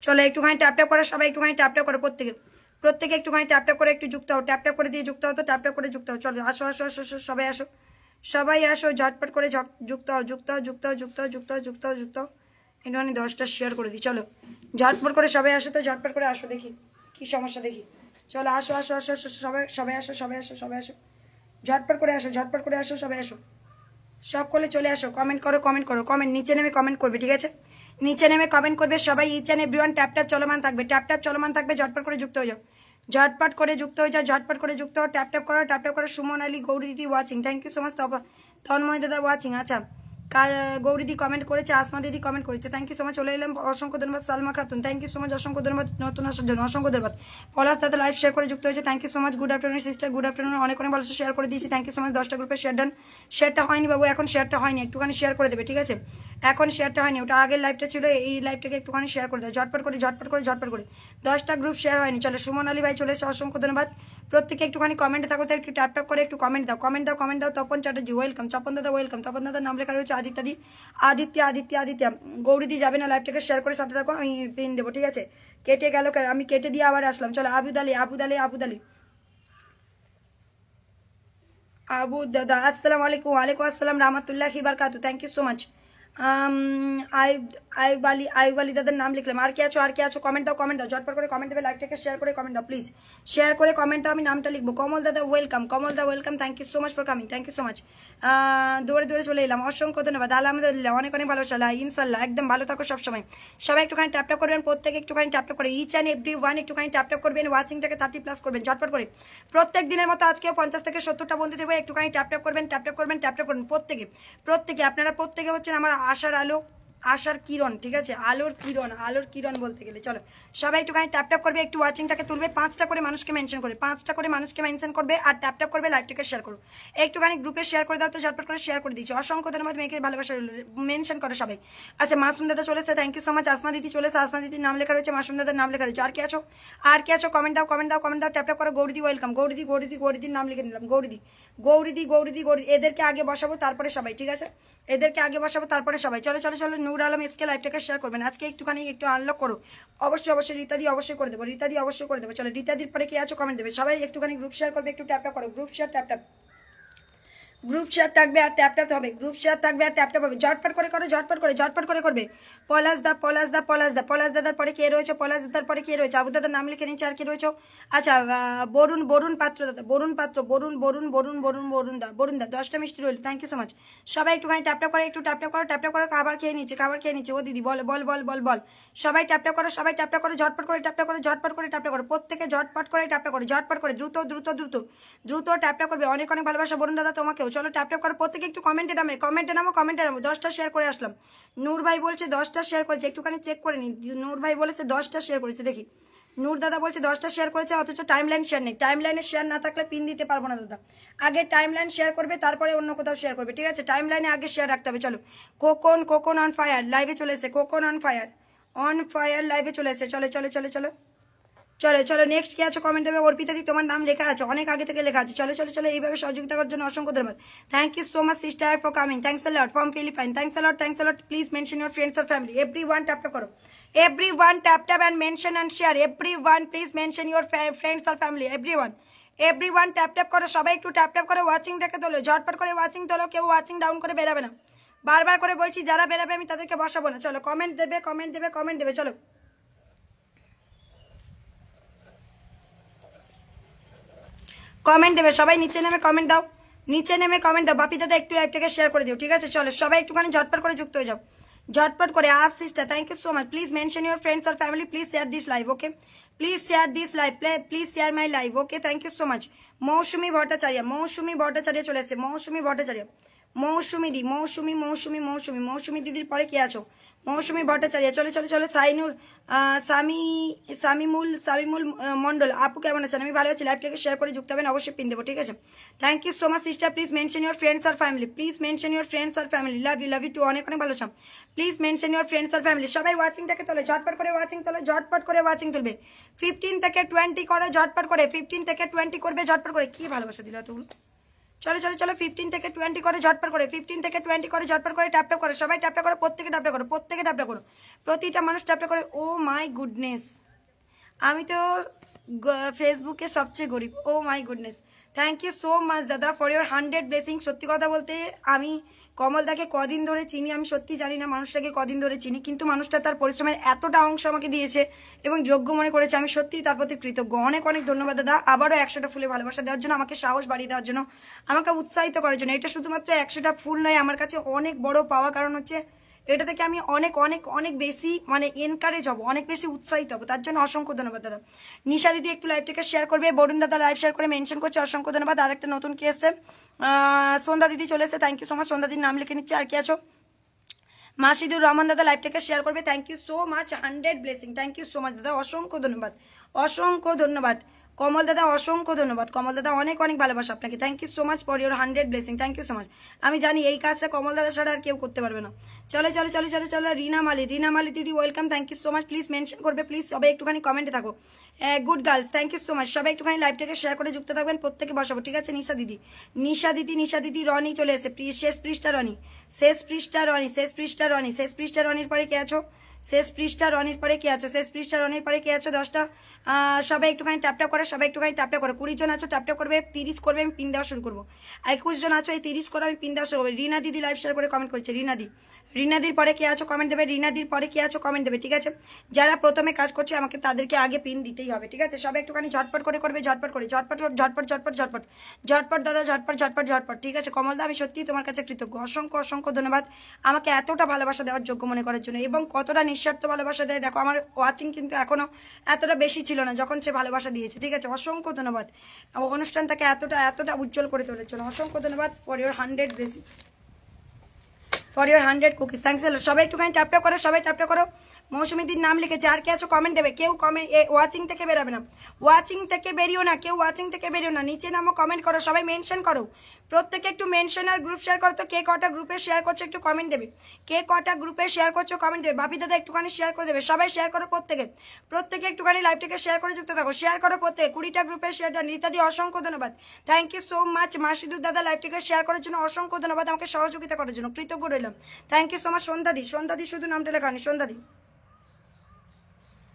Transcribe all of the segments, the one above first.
চলো একটুখানি tap tap করো সবাই, একটুখানি ট্যাপ ট্যাপ করো প্রত্যেকে একটুখানি ট্যাপ ট্যাপ করে একটু যুক্ত হও, ট্যাপ ট্যাপ করে দিয়ে যুক্ত হও, তো ট্যাপ ট্যাপ করে যুক্ত হও। চলো আসো আসো আসো আসো, সবাই আসো, সবাই আসো, ঝটপট করে যুক্ত হও যুক্ত হও যুক্ত হও যুক্ত হও যুক্ত হও যুক্ত হও যুক্ত হও। একটুখানি 10টা শেয়ার করে দিই। চলো ঝটপট করে সবাই আসো, তো ঝটপট করে আসো, দেখি কি সমস্যা দেখি। চলো আসো আসো আসো আসো সবাই, সবাই আসো সবাই আসো সবাই আসো, ঝটপট করে আসো, ঝটপট করে আসো, সবাই আসো, সব করলে চলে আসো। কমেন্ট করো কমেন্ট করো, কমেন্ট নিচে নেমে কমেন্ট করবে, ঠিক আছে? নিচে নেমে কমেন্ট করবে সবাই, each and everyone. Tap tap চলমান থাকবে, ট্যাপ ট্যাপ চলমান থাকবে, ঝটপট করে যুক্ত হয়ে যাও, ঝটপট করে যুক্ত হয়ে যাও, ঝটপট করে যুক্ত হও, ট্যাপ ট্যাপ করো ট্যাপ ট্যাপ করো। সুমন আলী, গৌরী দিদি watching, thank you so much. Tanmay দাদা ওয়াচিং, আচ্ছা গৌরী দি কমেন্ট করেছে, আসমা দিদি কমেন্ট করেছে, থ্যাংক ইউ সো মাচ। চলে এলাম, অসংখ্য ধন্যবাদ। Salma Khatun, thank you so much, অসংখ্য ধন্যবাদ নতুন আসার জন্য, অসংখ্য ধন্যবাদ। পলাশ দাদা লাইভ শেয়ার করে যুক্ত হয়েছে, thank you so much. Good afternoon sister, good afternoon, অনেক অনেক ভালো শেয়ার করে দিয়েছি, থ্যাংক ইউ সো মাচ। 10টা গ্রুপে শেয়ার ডান, শেয়ারটা হয়নি বাবু, এখন শেয়ারটা হয়নি, একটুখানি শেয়ার করে দেবে, ঠিক আছে? এখন শেয়ারটা হয়নি, ওটা আগের লাইভটা ছিল, এই লাইভটাকে একটুখানি শেয়ার করে দেবে, ঝটপট করে ঝটপট করে ঝটপট করে। 10টা গ্রুপ শেয়ার হয়নি। চলো সুমন আলী ভাই চলে এসে, অসংখ্য ধন্যবাদ। প্রত্যেকে একটুখানি কমেন্টে থাকো, তো একটু ট্যাপ ট্যাপ করে একটু কমেন্ট দাও, কমেন্ট দাও, কমেন্ট দাও। তপন চ্যাটার্জি ওয়েলকাম, তপন দাদা ওয়েলকাম, তপন দাদার নাম লেখা রয়েছে আদিত্যাদি, আদিত্য আদিত্য আদিত্য। গৌরীদি যাবে না, লাইভটাকে শেয়ার করে সাথে থাকো, আমি পিন দেবো, ঠিক আছে? কেটে গেল, আমি কেটে দিয়ে আবার আসলাম। চলো আবুদালি আবুদালি আবুদালি আবু দাদা, আসসালামু আলাইকুম। ওয়ালাইকুম আসসালাম রহমতুল্লাহি বারকাতু, থ্যাংক ইউ সো মাচ। আইব আলী দাদার নাম লিখলাম। আর কে আছো, আর কে আছো? কমেন্ট দাও, কমেন্ট দাও, ঝটপট করে কমেন্ট দেবে, লাইভটাকে শেয়ার করে কমেন্ট দাও প্লিজ, শেয়ার করে কমেন্ট দাও, আমি নামটা লিখবো। কমল দাদা ওয়েলকাম, কমল দা welcome, thank you so much for coming, thank you so much. দৌড়ে দৌড়ে চলে এলাম, অসংখ্য ধন্যবাদ। আলহামদুলিল্লাহ, অনেক অনেক ভালোবাসা, ইনশাল্লাহ একদম ভালো থাকো সবসময়। সবাই একটুখানি ট্যাপ ট্যাপ করবেন, প্রত্যেকে একটুখানি ট্যাপ ট্যাপ করে, ইচ অ্যান্ড এভরি ওয়ান একটুখানি ট্যাপ ট্যাপ করবেন, ওয়াচিংটাকে 30+ করবেন ঝটপট করে। প্রত্যেক দিনের মতো আজকেও 50 থেকে 70টা বন্ধু দেবো, একটুখানি ট্যাপ ট্যাপ করবেন, ট্যাপ ট্যাপ করবেন, ট্যাপ ট্যাপ করবেন প্রত্যেকে প্রত্যেকে। আপনারা প্রত্যেকে হচ্ছেন আমার আশার আলো, আশার কিরণ, ঠিক আছে? আলোর কিরণ, আলোর কিরণ বলতে গেলে। চলো সবাই একটুখানি ট্যাপ ট্যাপ করবে, একটু ওয়াচিংটাকে তুলবে, 5টা করে মানুষকে মেনশন করবে, 5টা করে মানুষকে মেনশন করবে, আর ট্যাপ ট্যাপ করবে, লাইভটাকে শেয়ার করো, একটুখানি গ্রুপে শেয়ার করে দাও, তো ঝটপট করে শেয়ার করে দিচ্ছি। অসংখ্য ধন্যবাদ, মেয়েকে ভালোবাসা মেনশন করো সবাই। আচ্ছা মাসুম দাদা চলেছে, thank you so much. Asma দিদি চলেছে, আসমা দিদির নাম লেখা রয়েছে, মাসুম দাদার নাম লেখা রয়েছে। আর কে আছো, আর কে আছো? কমেন্ট দাও, কমেন্ট দাও, কমেন্ট দাও, ট্যাপ ট্যাপ করো। গৌরীদি ওয়েলকাম, গৌরীদি গৌরীদি গৌরীদির নাম লিখে নিলাম, গৌরীদি গৌরীদি গৌরীদি গৌরী, এদেরকে আগে বসাবো তারপরে সবাই, ঠিক আছে? এদেরকে আগে বসাবো তারপরে সবাই। চলো চলো চলো, নূর আলম এসকে লাইভটাকে শেয়ার করবেন, আজকে একটুখানি একটু আনলক করো, অবশ্যই অবশ্যই। রীতাদি অবশ্যই করে দেবো, রীতাদি অবশ্যই করে দেবো। চলো রীতাদির পরে কে আছো কমেন্ট দেবে, সবাই একটুখানি গ্রুপ শেয়ার করবে, একটু ট্যাপ ট্যাপ করো, group share tap tap, group share থাকবে আর ট্যাপ ট্যাপ হবে, গ্রুপ শেয়ার থাকবে আর ট্যাপ ট্যাপ হবে, ঝটপট করে করো, ঝটপট করে ঝটপট করে করবে। পলাশ দা পলাশ দা পলাশ দা, পলাশ দাদার পরে কে রয়েছে, পলাশ দাদার পরে কে রয়েছে? আবু দাদার নাম লিখে নিচ্ছে, আর কে রয়েছে? আচ্ছা বরুণ, বরুণ পাত্র দাদা, বরুণ পাত্র, বরুণ বরুণ বরুণ বরুণ বরুণ দা, বরুণ দা 10টা মিষ্টি রইল, থ্যাংক ইউ সো মাচ। সবাই একটুখানি ট্যাপ ট্যাপ করে, একটু ট্যাপ ট্যাপ করো, ট্যাপ ট্যাপ করো। খাবার খেয়ে নিচ্ছে, খাবার খেয়ে নিচ্ছে, ও দিদি বল বল বল বল বল। সবাই ট্যাপ ট্যাপ করো, সবাই ট্যাপ ট্যাপ করো, ঝটপট করে ট্যাপ ট্যাপ করো, ঝটপট করে ট্যাপ ট্যাপ করো, প্রত্যেকে ঝটপট করে ট্যাপ ট্যাপ করো, ঝটপট করে দ্রুত দ্রুত দ্রুত দ্রুত ট্যাপ ট্যাপ করবে। অনেক অনেক ভালোবাসা বরুণ দাদা তোমাকেও। চলো ট্যাপ ট্যাপ করো প্রত্যেকে, একটু কমেন্টে নামো, কমেন্টে নামো, কমেন্টে নামো। 10টা শেয়ার করে আসলাম। নূর ভাই বলছে 10টা শেয়ার করেছে, একটুখানি চেক করে নিন। নূর ভাই বলেছে 10টা শেয়ার করেছে, দেখি। নূর দাদা বলছে 10টা শেয়ার করেছে, অথচ টাইম লাইন শেয়ার নেই। টাইম লাইনে শেয়ার না থাকলে পিন দিতে পারবো না দাদা, আগে টাইম লাইন শেয়ার করবে, তারপরে অন্য কোথাও শেয়ার করবে, ঠিক আছে? টাইম লাইনে আগে শেয়ার রাখতে হবে। চলো কোকন, কোকন অন ফায়ার লাইভে চলে এসে, cocoon on fire, on fire লাইভে চলে এসে। চলো চলো চলো চলো চলো চলো, নেক্সট কি আছো কমেন্ট দেবে। অর্পিতা দি তোমার নাম লেখা আছে, অনেক আগে থেকে লেখা আছে। চলো চলো চলো, এইভাবে সহযোগিতা করার জন্য অসংখ্য ধন্যবাদ। Thank you so much sister for coming, thanks a lot from Philippines, thanks a lot, thanks a lot. Please mention your friends or family, everyone tap tap করো, everyone tap tap and mention and share, everyone please mention your friends or family, everyone everyone tap tap করো, সবাই একটু tap tap করে ওয়াচিংটাকে তোলো, ঝটপট করে watching তোলো, কেউ ওয়াচিং ডাউন করে বেরাবে না, বারবার করে বলছি, যারা বেরাবে আমি তাদেরকে বসাবো না। চলো কমেন্ট দেবে, কমেন্ট দেবে, কমেন্ট দেবে, চলো কমেন্ট দেবে সবাই, নিচে নেমে কমেন্ট দাও, নিচে নেমে কমেন্ট দাও। বাপি দাদা একটু লাইভটাকে শেয়ার করে দিও, ঠিক আছে? চলো সবাই একটুখানি ঝটপট করে যুক্ত হয়ে যাও, ঝটপট করে। আপ sister thank you so much, please mention your friends আর family, please share this live, okay? Please share this live, please share my live, okay? Thank you so much. Mousumi Bhattacharya, Mousumi Bhattacharya চলে এসেছে, মৌসুমী ভট্টাচার্য, মৌসুমী দি, মৌসুমী মৌসুমী মৌসুমী মৌসুমী দিদির পরে কে আছো? মৌসুমী ভট্টাচার্য, চলে চলে চলে। সাইনুর, সামিমুল মন্ডল, আপু কেমন আছেন? আমি ভালো আছি, লাইভটাকে শেয়ার করে যুক্ত হবেন, অবশ্যই পিন দেবো, ঠিক আছে? Thank you so much sister, please mention your friends আর family, please mention your friends আর ফ্যামিলি, লাভ ইউ টু, অনেক অনেক ভালো চাম। প্লিজ মেনশন ইউর ফ্রেন্ডস আর ফ্যামিলি, সবাই ওয়াচিংটাকে তোলে, ঝটপট করে ওয়াচিং তোলে, ঝটপট করে ওয়াচিং তুলবে। 15 থেকে 20 করে, ঝটপট করে 15 থেকে 20 করবে, ঝটপট করে। কি ভালোবাসা দিল এতগুলো, চলো চলো চলো 15 থেকে 20 করে ঝটপট করে 15 থেকে 20 করে ঝটপট করে ট্যাপ ট্যাপ করো সবাই ট্যাপ ট্যাপ করো প্রত্যেকে ট্যাপ ট্যাপ করো প্রত্যেকে ট্যাপ ট্যাপ করো প্রতিটা মানুষ ট্যাপ ট্যাপ করে ও মাই গুডনেস আমি তো ফেসবুকে সবচেয়ে গরিব oh my goodness thank you so much দাদা ফর ইউর 100 ব্লেসিং সত্যি কথা বলতে আমি কমলদাকে কদিন ধরে চিনি আমি সত্যি জানি না মানুষটাকে কদিন ধরে চিনি কিন্তু মানুষটা তার পরিশ্রমের এতটা অংশ আমাকে দিয়েছে এবং যোগ্য মনে করেছে আমি সত্যিই তার প্রতি কৃতজ্ঞ অনেক অনেক ধন্যবাদ দাদা আবারও 100টা ফুলে ভালোবাসা দেওয়ার জন্য আমাকে সাহস বাড়িয়ে দেওয়ার জন্য আমাকে উৎসাহিত করার জন্য এটা শুধুমাত্র 100টা ফুল নয় আমার কাছে অনেক বড় পাওয়া কারণ হচ্ছে এটা থেকে আমি অনেক অনেক অনেক বেশি মানে এনকারেজ হবো অনেক বেশি উৎসাহিত হবো তার জন্য অসংখ্য ধন্যবাদ দাদা নিশা দিদি একটু লাইভটাকে শেয়ার করবে বরুণ দাদা লাইভ শেয়ার করে মেনশন করছে অসংখ্য ধন্যবাদ আর একটা নতুন কি এসছে সন্ধ্যা দিদি চলে এসেছে থ্যাংক ইউ সো মাচ সন্ধ্যা দিদির নাম লিখে নিচ্ছে আর কি আছো মাসিদুর রহমান দাদা লাইভটাকে শেয়ার করবে thank you so much 100 blessing thank you so much দাদা অসংখ্য ধন্যবাদ অসংখ্য ধন্যবাদ কমল দাদা অসংখ্য ধন্যবাদ কমল দাদা অনেক অনেক ভালোবাসা আপনাকে thank you so much for your 100 blessing thank you so much আমি জানি এই কাজটা কমল দাদা ছাড়া আর কেউ করতে পারবে না চলে চলে চলে চলে চলে রিনা মালি দিদি welcome thank you so much please mention করবে প্লিজ সবাই একটুখানি কমেন্টে থাকো good girls thank you so much সবাই একটুখানি লাইভটাকে শেয়ার করে যুক্ত থাকবেন প্রত্যেকে বসাবো ঠিক আছে নিশা দিদি রনি চলে এসে শেষ পৃষ্ঠা রনির পরে কে আছো শেষ পৃষ্ঠা রনির পরে কে আছো 10টা সবাই একটুখানি ট্যাপট্যাপ করে সবাই একটুখানি ট্যাপট্যাপ করো 20 জন আছো ট্যাপট্যাপ করবে 30 করবে আমি পিন দেওয়া শুরু করবো 21 জন আছো এই 30 করে আমি পিন দেওয়া শুরু করবো রিনা দিদি লাইভ শেয়ার করে কমেন্ট করছে রিনাদির পরে কে আছো কমেন্ট দেবে রিনাদির পরে কে আছো কমেন্ট দেবে ঠিক আছে যারা প্রথমে কাজ করছে আমাকে তাদেরকে আগে পিন দিতেই হবে ঠিক আছে সবাই একটুখানি ঝটপট করে করবে ঝটপট দাদা ঝটপট ঠিক আছে কমলদা আমি সত্যিই তোমার কাছে কৃতজ্ঞ অসংখ্য ধন্যবাদ আমাকে এতটা ভালোবাসা দেওয়ার যোগ্য মনে করার জন্য এবং কতটা নিঃস্বার্থ ভালোবাসা দেয় দেখো আমার ওয়াচিং কিন্তু এখনো এতটা বেশি ছিল না যখন সে ভালোবাসা দিয়েছে ঠিক আছে অসংখ্য ধন্যবাদ অনুষ্ঠানটাকে এতটা উজ্জ্বল করে তোলার জন্য অসংখ্য ধন্যবাদ for your 100 blessing for your 100 cookies thanks a lot সবাই একটুখানি ট্যাপটা করো সবাই ট্যাপটা করো মৌসুমীদির নাম লিখেছে আর কে আছো কমেন্ট দেবে কেউ কমেন্ট ওয়াচিং থেকে বেরাবে না ওয়াচিং থেকে বেরিও না নিচে নামো কমেন্ট করো সবাই মেনশন করো প্রত্যেকে একটু মেনশন আর গ্রুপ শেয়ার করো তো কে কটা গ্রুপে শেয়ার করছো একটু কমেন্ট দেবে কে কটা গ্রুপে শেয়ার করছো কমেন্ট দেবে বাপি দাদা একটুখানি শেয়ার করে দেবে সবাই শেয়ার করো প্রত্যেকে একটুখানি লাইভটাকে শেয়ার করে যুক্ত থাকো শেয়ার করো প্রত্যেকে 20টা গ্রুপে শেয়ার নিতাদি অসংখ্য ধন্যবাদ thank you so much Masidur দাদা লাইভটাকে শেয়ার করার জন্য অসংখ্য ধন্যবাদ আমাকে সহযোগিতা করার জন্য কৃতজ্ঞ রইলাম থ্যাংক ইউ সো মাচ সন্ধ্যাদি শুধু নামটা লেখা হয়নি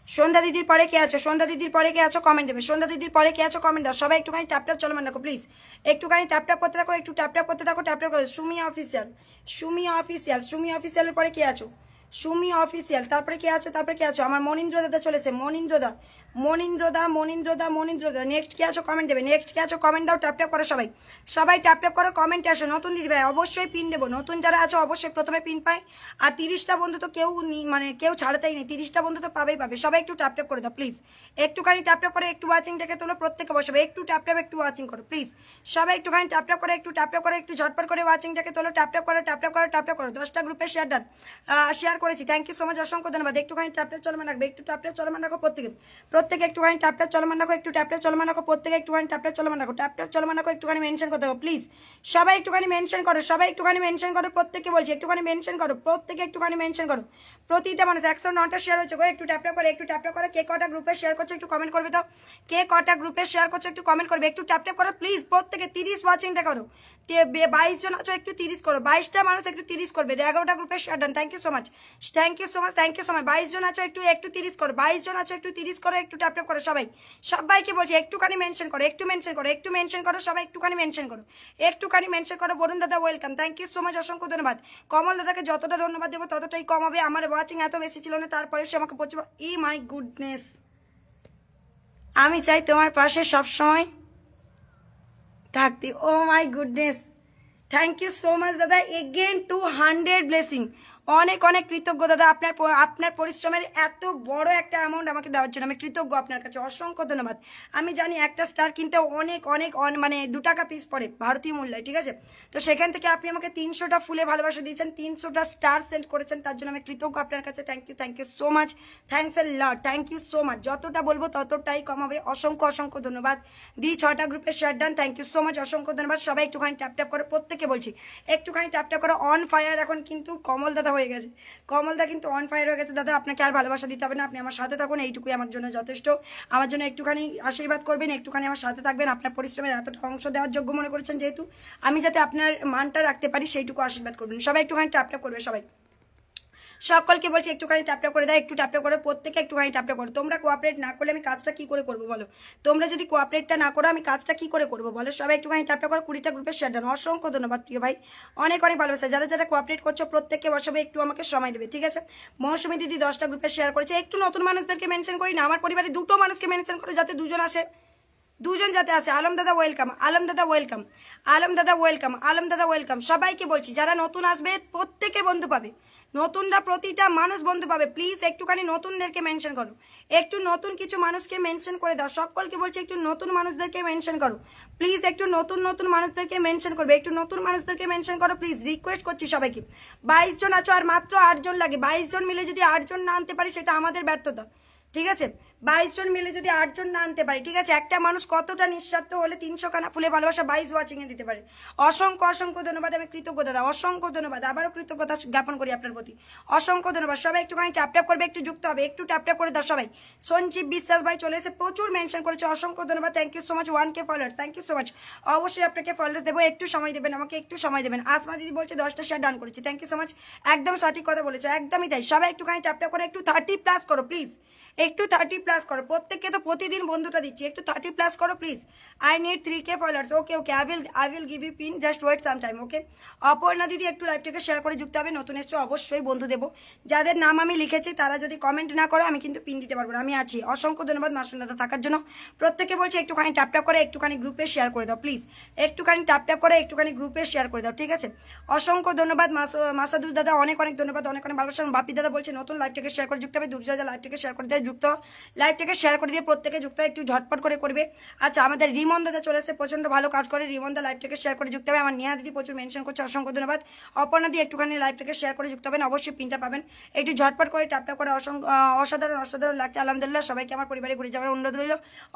সন্ধ্যা দিদির পরে কে আছো কমেন্ট দেবে সন্ধ্যা দিদির পরে কে আছো কমেন্ট দাও সবাই একটুখানি ট্যাপট্যাপ চলমান রাখো প্লিজ একটুখানি ট্যাপট্যাপ করতে থাকো ট্যাপট্যাপ করো সুমি অফিসিয়ালের পরে কে আছো সুমি অফিসিয়াল তারপরে কে আছো আমার মনীন্দ্র দাদা চলেছে মনীন্দ্র দা নেক্সট কে আছো কমেন্ট দেবে কমেন্ট দাও ট্যাপ করো সবাই ট্যাপ করো কমেন্টে আসো নতুন দিদি ভাই অবশ্যই পিন দেবো নতুন যারা আছো অবশ্যই প্রথমে পিন পাই আর 30টা বন্ধু তো কেউ ছাড়াতেই নেই 30টা বন্ধু তো পাবে সবাই একটু ট্যাপ করে দাও প্লিজ একটুখানি ট্যাপ করে একটু ওয়াচিংটাকে তোলো প্রত্যেকে বসাবে একটু ট্যাপ একটু ওয়াচিং করো প্লিজ সবাই একটুখানি ট্যাপ করে একটু ঝটপট করে ওয়াচিংটাকে তোলো ট্যাপ করো 10টা গ্রুপে শেয়ার করেছি থ্যাংক ইউ সো মাচ অসংখ্য ধন্যবাদ একটুখানি ট্যাপট্যাপ চলমান রাখবে একটু ট্যাপট্যাপ চলমান রাখো প্রত্যেকে একটুখানি ট্যাপট্যাপ চলমান রাখো প্রত্যেকে একটুখানি ট্যাপট্যাপ চলমান রাখো একটুখানি মেনশন করতে হবে প্লিজ সবাই একটুখানি মেনশন করো প্রত্যেকে বলছি একটুখানি মেনশন করো প্রতিটা মানুষ 109টা শেয়ার হচ্ছে গো একটু ট্যাপট্যাপ করে কে কটা গ্রুপে শেয়ার করছো একটু কমেন্ট করবে দাও কে কটা গ্রুপে শেয়ার করছো একটু কমেন্ট করবে একটু ট্যাপট্যাপ করো প্লিজ প্রত্যেকে 30 ওয়াচিংটা করো 22 জন আছো একটু 30 করো 22টা মানুষ একটু 30 করবে 11টা গ্রুপে share done thank you so much 22 জন আছো একটু 30 করো 22 জন আছো একটু 30 করো একটু ট্যাপ করো সবাইকে বলছি একটুখানি মেনশন করো সবাই একটুখানি মেনশন করো বরুণ দাদা welcome thank you so much অসংখ্য ধন্যবাদ কমল দাদাকে যতটা ধন্যবাদ দেবো ততটাই কম হবে আমার ওয়াচিং এত বেশি ছিল না তারপরে সে আমাকে প্রচুর মাই গুডনেস আমি চাই তোমার পাশে সবসময় থাকতে oh my goodness thank you so much দাদা এগেন 200 ব্লেসিং অনেক কৃতজ্ঞ দাদা আপনার পরিশ্রমের এত বড় একটা অ্যামাউন্ট আমাকে দেওয়ার জন্য আমি কৃতজ্ঞ আপনার কাছে অসংখ্য ধন্যবাদ আমি জানি একটা স্টার কিনতে অনেক মানে 2 টাকা পিস পড়ে ভারতীয় মূল্যে ঠিক আছে তো সেখান থেকে আপনি আমাকে 300টা ফুলে ভালোবাসা দিয়েছেন 300টা স্টার সেন্ড করেছেন তার জন্য আমি কৃতজ্ঞ আপনার কাছে thank you so much thanks a lot thank you so much যতটা বলবো ততটাই কম হবে অসংখ্য ধন্যবাদ 6টা গ্রুপে share done thank you so much অসংখ্য ধন্যবাদ সবাই একটুখানি ট্যাপ করো প্রত্যেকে বলছি একটুখানি ট্যাপ করো অন ফায়ার এখন কিন্তু কমল দাদা হয়ে গেছে, কমলদা কিন্তু অন ফায়ার হয়ে গেছে। দাদা আপনাকে আর ভালোবাসা দিতে হবে না, আপনি আমার সাথে থাকুন, এইটুকুই আমার জন্য যথেষ্ট। আমার জন্য একটুখানি আশীর্বাদ করবেন, একটুখানি আমার সাথে থাকবেন, আপনার পরিশ্রমের এতটা অংশ দেওয়ার যোগ্য মনে করেছেন যেহেতু, আমি যাতে আপনার মানটা রাখতে পারি সেইটুকু আশীর্বাদ করবেন। সবাই একটুখানি ট্যাপ করবে, সবাই সকলকে বলছি একটুখানি ট্যাপটা করে দাও, একটু ট্যাপটা করে, প্রত্যেকে একটুখানি ট্যাপটা করো। তোমরা কোঅপারেট না করলে আমি কাজটা কি করে করবো বলো? তোমরা যদি কোঅপারেটটা না করো আমি কাজটা কি করে করবো বলো? সবাই একটুখানি ট্যাপটা করো, 20টা গ্রুপে শেয়ার ডান। অসংখ্য ধন্যবাদ প্রিয় ভাই, অনেক অনেক ভালোবাসা। যারা যারা কোঅপারেট করছো প্রত্যেককে বসাবে, একটু আমাকে সময় দেবে, ঠিক আছে? মৌসুমী দিদি 10টা গ্রুপে শেয়ার করেছে, একটু নতুন মানুষদেরকে মেনশন করি না, আমার পরিবারে 2টো মানুষকে মেনশন করে যাতে 2জন আসে, 2জন যাতে আসে। আলম দাদা ওয়েলকাম, আলম দাদা ওয়েলকাম, আলম দাদা ওয়েলকাম, আলম দাদা ওয়েলকাম। সবাইকে বলছি যারা নতুন আসবে প্রত্যেকে বন্ধু পাবে, নতুনরা প্রতিটা মানুষ বন্ধু পাবে। প্লিজ একটুখানি নতুনদেরকে মেনশন করো, একটু নতুন কিছু মানুষকে মেনশন করে দাও। সকলকে বলছি একটু নতুন মানুষদেরকে মেনশন করো প্লিজ, একটু নতুন নতুন মানুষদেরকে মেনশন করবে, একটু নতুন মানুষদেরকে মেনশন করো প্লিজ, রিকোয়েস্ট করছি সবাইকে। 22 জন আছো আর মাত্র 8 জন লাগে, 22 জন মিলে যদি 8 জন না আনতে পারি সেটা আমাদের ব্যর্থতা, ঠিক আছে? 22 জন মিলে যদি 8 জন না আনতে পারি, ঠিক আছে? একটা মানুষ কতটা নিঃস্বার্থ হলে 300 খানা ফুলে ভালোবাসা 22 ওয়াচিং এ দিতে পারে। অসংখ্য অসংখ্য ধন্যবাদ, আমি কৃতজ্ঞ দাদা, অসংখ্য ধন্যবাদ, আবারও কৃতজ্ঞতা জ্ঞাপন করি আপনার প্রতি, অসংখ্য ধন্যবাদ। সবাই একটুখানি ট্যাপ করবে, একটু যুক্ত হবে, একটু ট্যাপ করে দাও সবাই। সঞ্জীব বিশ্বাস ভাই চলে এসে প্রচুর মেনশন করেছে, অসংখ্য ধন্যবাদ, thank you so much. 1K followers, thank you so much. অবশ্যই আপনাকে ফলোয়ার্স দেবো, একটু সময় দেবেন আমাকে, একটু সময় দেবেন। আসমা দিদি বলছে 10টা শেয়ার ডান করেছি, থ্যাংক ইউ সো মাচ, একদম সঠিক কথা বলেছো, একদমই তাই। সবাই একটুখানি ট্যাপ করে একটু 30+ করো প্লিজ, একটু 30+ করো, প্রত্যেককে তো প্রতিদিন বন্ধুটা দিচ্ছি, একটু 30+ করো please. I need 3K followers, okay okay, I will give you pin, just wait some time, okay? Aparna দিদি একটু লাইভটাকে শেয়ার করে যুক্ত হবে, নতুন এসছো অবশ্যই বন্ধু দেবো। যাদের নাম আমি লিখেছি তারা যদি কমেন্ট না করো আমি কিন্তু পিন দিতে পারবো না, আমি আছি। অসংখ্য ধন্যবাদ মাসুম দাদা থাকার জন্য। প্রত্যেকে বলছি একটুখানি ট্যাপ করে একটুখানি গ্রুপে শেয়ার করে দাও প্লিজ, একটুখানি ট্যাপ করে একটুখানি গ্রুপে শেয়ার করে দাও, ঠিক আছে? অসংখ্য ধন্যবাদ মাসাদুর দাদা, অনেক অনেক ধন্যবাদ, অনেক অনেক ভালোবাসা। বাপি দাদা বলছে নতুন লাইভটাকে শেয়ার করে যুক্ত হবে, দুর্জয় লাইভটাকে শেয়ার করে দেয় যুক্ত, লাইভটাকে শেয়ার করে দিয়ে প্রত্যেকে যুক্ত একটু ঝটপট করে করবে। আচ্ছা আমাদের রিমন দাদা চলে এসেছে, প্রচন্ড ভালো কাজ করে, রিমন দা লাইভটাকে শেয়ার করে যুক্ত হবে। আমার নেহা দিদি প্রচুর মেনশন করছে, অসংখ্য ধন্যবাদ। অপর্ণা দিদি একটুখানি লাইভটাকে শেয়ার করে যুক্ত হবেন, অবশ্যই পিনটা পাবেন, একটু ঝটপট করে ট্যাপটা করে। অসাধারণ অসাধারণ লাগছে, আলহামদুলিল্লাহ। সবাইকে আমার পরিবারে ঘুরে যাওয়ার অনুরোধ রইল,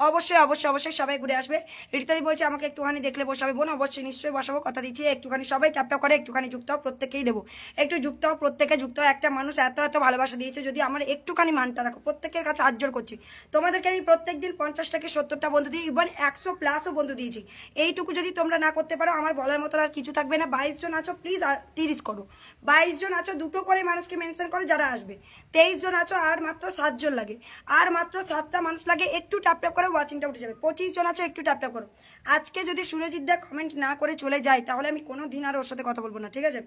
অবশ্যই অবশ্যই অবশ্যই সবাই ঘুরে আসবে। রিতাদি বলছে আমাকে একটুখানি দেখলে বসাবে বোন, অবশ্যই নিশ্চয়ই বসাবো, কথা দিচ্ছি। একটুখানি সবাই ট্যাপটা করে একটুখানি যুক্ত হও, প্রত্যেকেই দেবো, একটু যুক্ত হও, প্রত্যেকে যুক্ত হও। একটা মানুষ এত এত ভালোবাসা দিয়েছে, যদি আমার একটুখানি মানটা রাখো, প্রত্যেকের কাছে হাত জোড় করছি। তোমাদেরকে আমি প্রত্যেকদিন 50টা কি 70টা বন্ধু দিই, ইভেন 100+ও বন্ধু দিয়েছি। এইটুকু যদি তোমরা না করতে পারো আমার বলার মতো আর কিছু থাকবে না। 22 জন আছো প্লিজ আর 30 করো, 22 জন আছো 2টো করে মানুষকে মেনশন করো যারা আসবে। 23 জন আছো আর মাত্র 7 জন লাগে, আর মাত্র 7টা মানুষ লাগে, একটু ট্যাপটা করে ওয়াচিংটা উঠে যাবে। 25 জন আছো একটু ট্যাপটা করো। আজকে যদি সুরজিৎ দা কমেন্ট না করে চলে যায় তাহলে আমি কোনো দিন আর ওর সাথে কথা বলবো না, ঠিক আছে?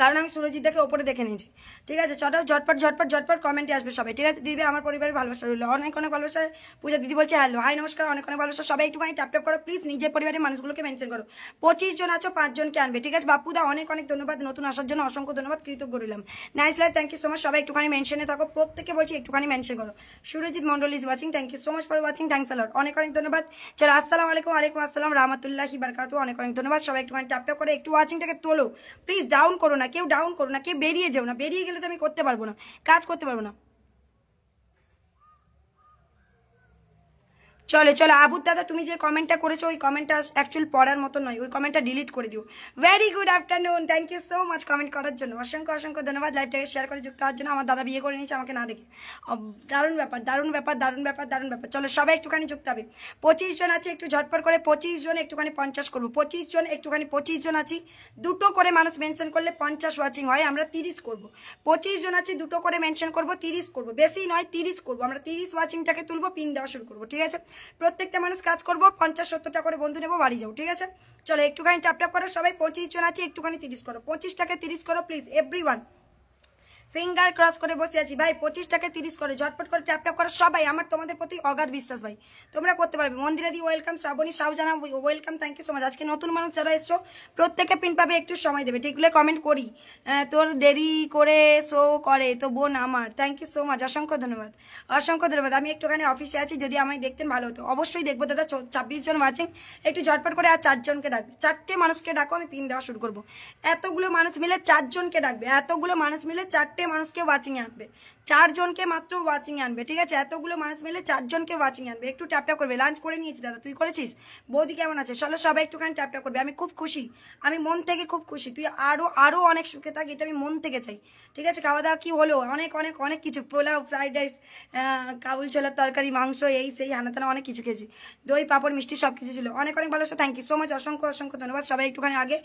কারণ আমি সুরজিৎদাকে ওপরে দেখে নিয়েছি, ঠিক আছে? চলো ঝটপট ঝটপট ঝটপট কমেন্টে আসবে সবাই, ঠিক আছে? দিদি আমার পরিবারের ভালোবাসা রইল, অনেক অনেক ভালোবাসা। পূজা দিদি বলছে হ্যালো, হাই নমস্কার, অনেক অনেক ভালোবাসা। সবাই একটুখানি ট্যাপ করো প্লিজ, নিজের পরিবারের মানুষগুলোকে মেনশন করো। 25 জন আছো, 5 জনকে আনবে, ঠিক আছে? বাপুদা অনেক অনেক ধন্যবাদ নতুন আসার জন্য, অসংখ্য ধন্যবাদ, কৃতজ্ঞ রইলাম। Nice live, thank you so much. সবাই একটুখানি মেনশনে থাকো, প্রত্যেকে বলছি একটুখানি মেনশন করো। Surajit Mondal is watching, thank you so much for watching, thanks a lot, অনেক অনেক ধন্যবাদ। চলো আসসালামু আলাইকুম, ওয়ালাইকুম আসসালাম রাহমাতুল্লাহি বারাকাতুহু, অনেক অনেক ধন্যবাদ। সবাই একটুখানি ট্যাপ করে একটু ওয়াচিংটাকে তোলো প্লিজ, ডাউন করো না কেউ, ডাউন করো না কেউ, বেরিয়ে যাও না, বেরিয়ে গেলে তো আমি করতে পারবো না, কাজ করতে পারবো না। চলো চলো আবুদ দাদা তুমি যে কমেন্টটা করেছো ওই কমেন্টটা অ্যাকচুয়ালি পড়ার মতো নয়, ওই কমেন্টটা ডিলিট করে দিও। Very good afternoon, thank you so much comment করার জন্য, অসংখ্য অসংখ্য ধন্যবাদ লাইভটাকে শেয়ার করে যুক্ত হওয়ার জন্য। আমার দাদা বিয়ে করে নিয়েছে আমাকে না রেখে, দারুণ ব্যাপার দারুণ ব্যাপার দারুণ ব্যাপার দারুণ ব্যাপার। চলো সবাই একটুখানি যুক্ত হবে। 25 জন আছে, একটু ঝটপট করে 25 জন একটুখানি 50 করবো। 25 জন একটুখানি 25 জন আছি, 2টো করে মানুষ মেনশন করলে 50 ওয়াচিং হয়, আমরা 30 করবো। 25 জন আছি, 2টো করে মেনশন করবো, 30 করবো, বেশি নয় 30 করবো, আমরা 30 ওয়াচিংটাকে তুলবো, পিন দেওয়া শুরু করবো, ঠিক আছে? প্রত্যেকটা মানুষ কাজ করবো, 50-70টা করে বন্ধু নেবো, বাড়ি যাও, ঠিক আছে? চলো একটুখানি ট্যাপ করো সবাই। 25 জন আছে, একটুখানি 30 করো, 25টাকে 30 করো প্লিজ এভরিওয়ান। ফিঙ্গার ক্রস করে বসে আছি ভাই, 25টাকে 30 করে ঝটপট করে ট্যাপ করো সবাই। আমার তোমাদের প্রতি অগাধ বিশ্বাস ভাই, তোমরা করতে পারবে। মন্দিরা দি welcome, Shrabani Shahjana welcome, thank you so much. আজকে নতুন মানুষ যারা এসছো প্রত্যেকে পিন পাবে, একটু সময় দেবে, ঠিকগুলো কমেন্ট করি। তোর দেরি করে শো করে তো বোন আমার, থ্যাংক ইউ সো মাচ, অসংখ্য ধন্যবাদ অসংখ্য ধন্যবাদ। আমি একটুখানি অফিসে আছি, যদি আমায় দেখতেন ভালো হতো। অবশ্যই দেখবো দাদা, 26 জন ওয়াচিং, একটু ঝটপট করে আর 4 জনকে ডাকবে, 4টে মানুষকে ডাকো, আমি পিন দেওয়া শুরু করবো। এতগুলো মানুষ মিলে 4 জনকে ডাকবে, এতগুলো মানুষ মিলে 4টে মানুষকে ওয়াচিংয়ে আনবে, 4 জনকে মাত্র ওয়াচিংয়ে আনবে, ঠিক আছে? এতগুলো মানুষ মিলে 4 জনকে ওয়াচিংয়ে আনবে। একটু ট্যাপ ট্যাপ করবে। লাঞ্চ করে নিয়েছি দাদা, তুই করেছিস? বৌদি কেমন আছে? চলো সবাই একটুখানি ট্যাপ ট্যাপ করবে। আমি খুব খুশি, আমি মন থেকে খুব খুশি। তুই আরো অনেক সুখে থাক, এটা আমি মন থেকে চাই, ঠিক আছে? খাওয়া দাওয়া কি হলো? অনেক অনেক অনেক কিছু, পোলাও, ফ্রাইড রাইস, কাবুল ছোলার তরকারি, মাংস, এই সেই হানাতানা অনেক কিছু খেয়েছি, দই পাঁপড় মিষ্টি সব কিছু ছিল। অনেক অনেক ভালোবাসা, থ্যাংক ইউ সো মাচ, অসংখ্য অসংখ্য ধন্যবাদ। সবাই একটুখানি আগে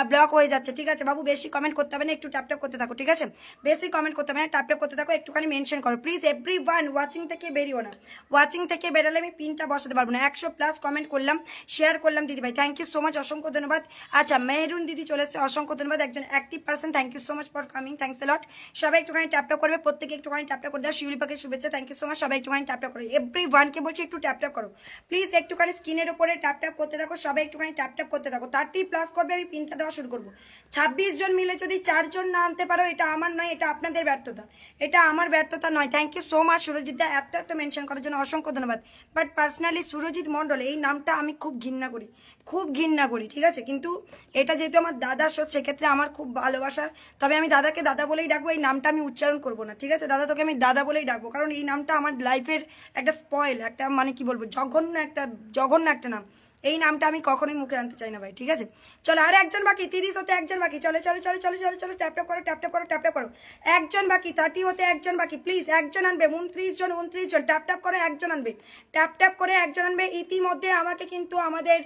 ব্লক হয়ে যাচ্ছে, ঠিক আছে বাবু? বেশি কমেন্ট করতে হবে না, একটু ট্যাপ ট্যাপ করতে থাকো, ঠিক আছে? বেশি কমেন্ট করতে হবে না, ট্যাপ ট্যাপ করতে থাকো, একটুখানি মেনশন করো প্লিজ। এভরিওয়ান ওয়াচিং থেকে বেরিও না, ওয়াচিং থেকে বেরোলে আমি পিনটা বসাতে পারবো না। 100+ কমেন্ট করলাম, শেয়ার করলাম দিদি ভাই, থ্যাংক ইউ সো মাচ, অসংখ্য ধন্যবাদ। আচ্ছা, মেহরুন দিদি চলে এসেছে, অসংখ্য ধন্যবাদ, একজন active person, thank you so much for coming, thanks a lot. সবাই একটুখানি ট্যাপ ট্যাপ করবে, প্রত্যেকে একটুখানি ট্যাপ ট্যাপ করে দাও। শিউলি পাখির শুভেচ্ছা, থ্যাংক ইউ সো মাচ। সবাই একটুখানি ট্যাপ ট্যাপ করো, এভরিওয়ানকে বলছি একটু ট্যাপ ট্যাপ করো প্লিজ, একটুখানি স্ক্রিনের উপরে ট্যাপ ট্যাপ করতে থাকো, সবাই একটুখানি ট্যাপ ট্যাপ করতে থাকো। 30+ করবে, আমি পিনটা দেওয়া শুরু করবো। 26 জন মিলে যদি 4 জন না আনতে পারো, এটা আমার নয়, এটা আপনাদের ব্যর্থতা, এটা আমার ব্যর্থতা নয়। Thank you so much Surajit দা, এত এত মেনশন করার জন্য অসংখ্য ধন্যবাদ। বাট পার্সোনালি সুরজিৎ মন্ডল এই নামটা আমি খুব ঘৃণা করি, খুব ঘৃণা করি, ঠিক আছে? কিন্তু এটা যেহেতু আমার দাদা শোধ, সেক্ষেত্রে আমার খুব ভালোবাসার, তবে আমি দাদাকে দাদা বলেই ডাকবো, এই নামটা আমি উচ্চারণ করবো না, ঠিক আছে? দাদা তোকে আমি দাদা বলেই ডাকবো, কারণ এই নামটা আমার লাইফের একটা স্পয়েল, একটা মানে কি বলবো, জঘন্য একটা নাম। এই নামটা আমি কখনোই মুখে আনতে চাই না ভাই, ঠিক আছে? চলো আর একজন বাকি, 30 হতে একজন বাকি, চলো চলো চলো চলো চলো চলো, ট্যাপ ট্যাপ করো, ট্যাপ ট্যাপ করো, ট্যাপ ট্যাপ করো। একজন বাকি, 30 হতে একজন বাকি, প্লিজ একজন আনবে। 29 জন, 29 জন, ট্যাপ ট্যাপ করে একজন আনবে, ট্যাপ ট্যাপ করে একজন আনবে। ইতিমধ্যে আমাকে কিন্তু আমাদের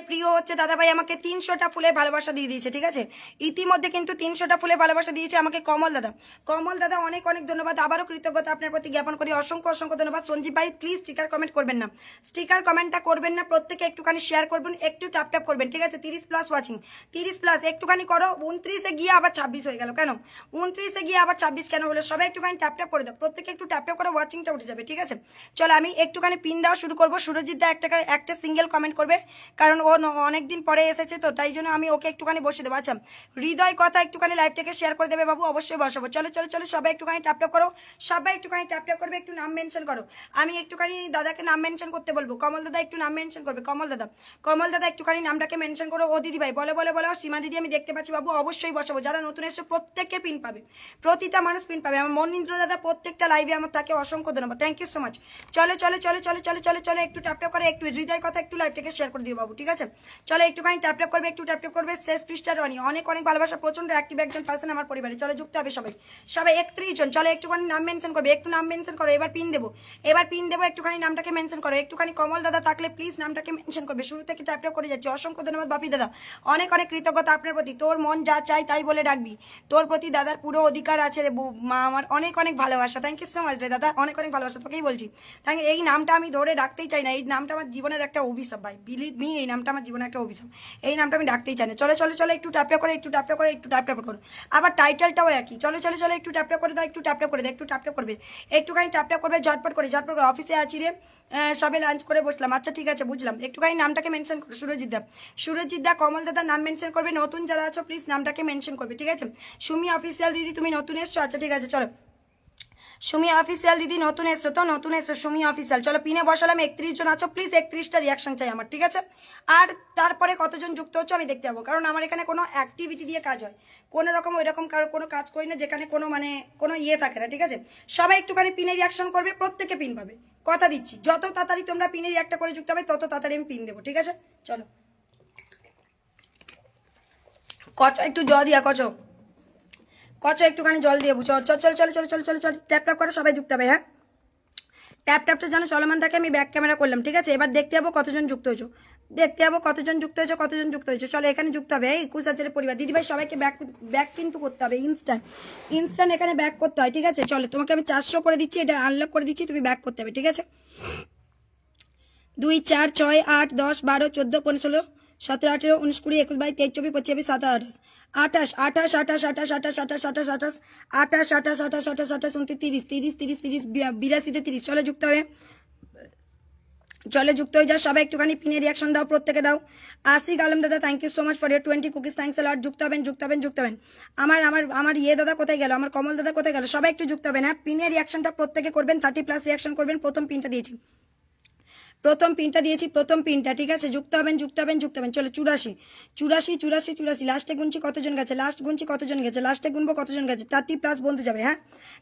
প্রিয় হচ্ছে দাদা ভাই আমাকে 300টা ফুলের ভালোবাসা দিয়ে দিয়েছে, ঠিক আছে? ইতিমধ্যে কিন্তু 300টা ফুলের ভালোবাসা দিয়েছে আমাকে কমল দাদা। কমল দাদা অনেক অনেক ধন্যবাদ, আবারও কৃতজ্ঞতা আপনার প্রতি জ্ঞাপন করি, অসংখ্য অসংখ্য ধন্যবাদ। সঞ্জীব ভাই প্লিজ স্টিকার কমেন্ট করবেন না, স্টিকার কমেন্টটা করবেন না, প্রত্যেকে একটুখানি শেয়ার করবেন, একটু ট্যাপ ট্যাপ করবেন, ঠিক আছে? 30+ ওয়াচিং, 30+ একটুখানি করো। 29-এ গিয়ে আবার 26 হয়ে গেল কেন? 29-এ গিয়ে আবার 26 কেন হলো? সবাই একটুখানি ট্যাপ ট্যাপ করে দাও, প্রত্যেকে একটু ট্যাপ ট্যাপ করে, ওয়াচিংটা উঠে যাবে, ঠিক আছে? চলো আমি একটুখানি পিন দেওয়া শুরু করবো। সুরজিৎ দা একটা সিঙ্গেল কমেন্ট করবে, কারণ ও অনেকদিন পরে এসেছে, তো তাই জন্য আমি ওকে একটুখানি বসে দেবো। আচ্ছা, হৃদয় কথা একটুখানি লাইভটাকে শেয়ার করে দেবে বাবু, অবশ্যই বসাবো। চলো চলো চলো, সবাই একটুখানি ট্যাপ ট্যাপ করো, সবাই একটুখানি ট্যাপ ট্যাপ করবে, একটু নাম মেনশন করো। আমি একটুখানি দাদাকে নাম মেনশন করতে বলবো, কমল দাদা একটু নাম মেনশন করবে, কমল দাদা একটুখানি নামটাকে মেনশন করো। ও দিদি ভাই বলে বলে বলে, সীমা দিদি আমি দেখতে পাচ্ছি বাবু, অবশ্যই বসাবো। যারা নতুন এসে প্রত্যেককে পিন পাবে, প্রতিটা মানুষ পিন পাবে। আমার মনীন্দ্র দাদা প্রত্যেকটা লাইভে আমার তাকে অসংখ্য ধন্যবাদ, থ্যাংক ইউ সো মাচ। চলো চলো চলো চলো চলো চলো চলো, একটু ট্যাপ ট্যাপ করে, একটু হৃদয় কথা একটু লাইভটাকে শেয়ার করে দিও বাবু, ঠিক আছে? চলো একটুখানি ট্যাপ ট্যাপ করবে, একটু ট্যাপ ট্যাপ করবে। শেষ পৃষ্ঠার রানী অনেক অনেক ভালোবাসা, প্রচন্ড অ্যাক্টিভ একজন পার্সন আমার পরিবারে। চলো যুক্ত হবে সবাই, সবাই 31 জন। চলো একটুখানি নাম মেনশন করবে, একটু নাম মেনশন করো। এবার পিন দেবো, একটুখানি নামটাকে মেনশন করো। একটুখানি কমল দাদা থাকলে প্লিজ নামটাকে মেনশন করবে। শুরু থেকে ট্যাপ ট্যাপ করে যাচ্ছে, অসংখ্য ধন্যবাদ বাপি দাদা, অনেক অনেক কৃতজ্ঞতা আপনার প্রতি। তোর মন যা চাই তাই বলে ডাকবি, তোর প্রতি দাদার পুরো অধিকার আছে রে মা আমার। অনেক অনেক ভালোবাসা, থ্যাংক ইউ সো মাচ রে দাদা, অনেক অনেক ভালোবাসা, তোকেই বলছি। Thank you. এই নামটা আমি ধরে ডাকতেই চাই না, এই নামটা আমার জীবনের একটা অভিশাপ ভাই, বিলিভ মি, এই নামটা আমার জীবনের একটা অভিশাপ, এই নামটা আমি ডাকতেই চাই না। চলো চলো চলো, একটু ট্যাপ ট্যাপ করে, একটু ট্যাপ ট্যাপ করে, একটু ট্যাপ ট্যাপ করো। আবার টাইটেলটাও একই, চলো চলো চলো, একটু ট্যাপ ট্যাপ করে দাও, একটু ট্যাপ ট্যাপ করে দাও, একটু ট্যাপ ট্যাপ করবে, একটুখানি ট্যাপ ট্যাপ করবে, ঝটপট করে ঝটপট করে। অফিসে আছি রে, সবে লাঞ্চ করে বসলাম। আচ্ছা ঠিক আছে, বুঝলাম। একটুখানি নামটাকে মেনশন করো। সুরজিৎ দা কমল দাদা নাম মেনশন করবে। নতুন যারা আছো প্লিজ নামটাকে মেনশন করবে, ঠিক আছে? সুমি অফিসিয়াল দিদি তুমি নতুন এসছো, আচ্ছা ঠিক আছে। চলো সুমি অফিসিয়াল দিদি নতুন এসছো তো, নতুন এসছো সুমি অফিসিয়াল। চলো পিনে বসালাম, 31 জন আছো, প্লিজ 31টা রিয়াকশন চাই আমার, ঠিক আছে? আর তারপরে কতজন যুক্ত হচ্ছে আমি দেখতে যাবো, কারণ আমার এখানে কোনো অ্যাক্টিভিটি দিয়ে কাজ হয়, কোনো রকম ওইরকম কোনো কাজ করি না যেখানে কোনো মানে কোনো ইয়ে থাকে না, ঠিক আছে? সবাই একটুখানি পিনে রিয়াকশন করবে, প্রত্যেকে পিন পাবে, কথা দিচ্ছি। যত তাড়াতাড়ি তোমরা পিনে রিয়াক্টটা করে যুক্ত হবে, তত তাড়াতাড়ি আমি পিন দেবো, ঠিক আছে? চলো কচ একটু জল দিয়া, কচ একটুখানি জল দিয়ে বুঝো। চল চল চল চল চল চল চল, ট্যাপ ট্যাপ করে সবাই যুক্ত হবে, হ্যাঁ? ট্যাপ ট্যাপটা যেন চলমান থাকে, আমি ব্যাক ক্যামেরা করলাম, ঠিক আছে? এবার দেখতে যাবো কতজন যুক্ত হয়েছো, কতজন যুক্ত হয়েছে। চলো এখানে যুক্ত হবে 21,000 পরিবার। দিদিভাই সবাইকে ব্যাক কিন্তু করতে হবে, ইনস্ট্যান্ট এখানে ব্যাক করতে হয়, ঠিক আছে? চলো তোমাকে আমি 400 করে দিচ্ছি, এটা আনলক করে দিচ্ছি, তুমি ব্যাক করতে হবে, ঠিক আছে? 2 4 6 8 10 12 14 15 16 17 18 19 20 21 22 23 24 25 27 28 28 28 28 28 28 28 28 28 28 28 28 29 30 30 30 82 30। চলে যুক্ত হবে, চলে যুক্ত হয়ে যাও সবাই, একটুখানি পিনে রিয়াকশন দাও, প্রত্যেকে দাও। আশিক আলম দাদা thank you so much for your 20 cookies, thanks a lot. যুক্ত হবেন। আমার ইয়ে দাদা কোথায় গেল, আমার কমল দাদা কোথায় গেল? সবাই একটু যুক্ত হবেন, হ্যাঁ? পিনে রিয়াকশনটা প্রত্যেকে করবেন, 30+ রিয়াকশন করবেন। প্রথম পিনটা দিয়েছি, প্রথম পিনটা দিয়েছি, প্রথম পিনটা, ঠিক আছে? যুক্ত হবেন, যুক্ত হবেন, যুক্ত হবেন। চলো 84 84 84 84, লাস্টে গুনছি কতজন গেছে, লাস্ট গুনছি কতজন গেছে, লাস্টে গুনবো কতজন গেছে। 30+ বন্ধু যাবে, হ্যাঁ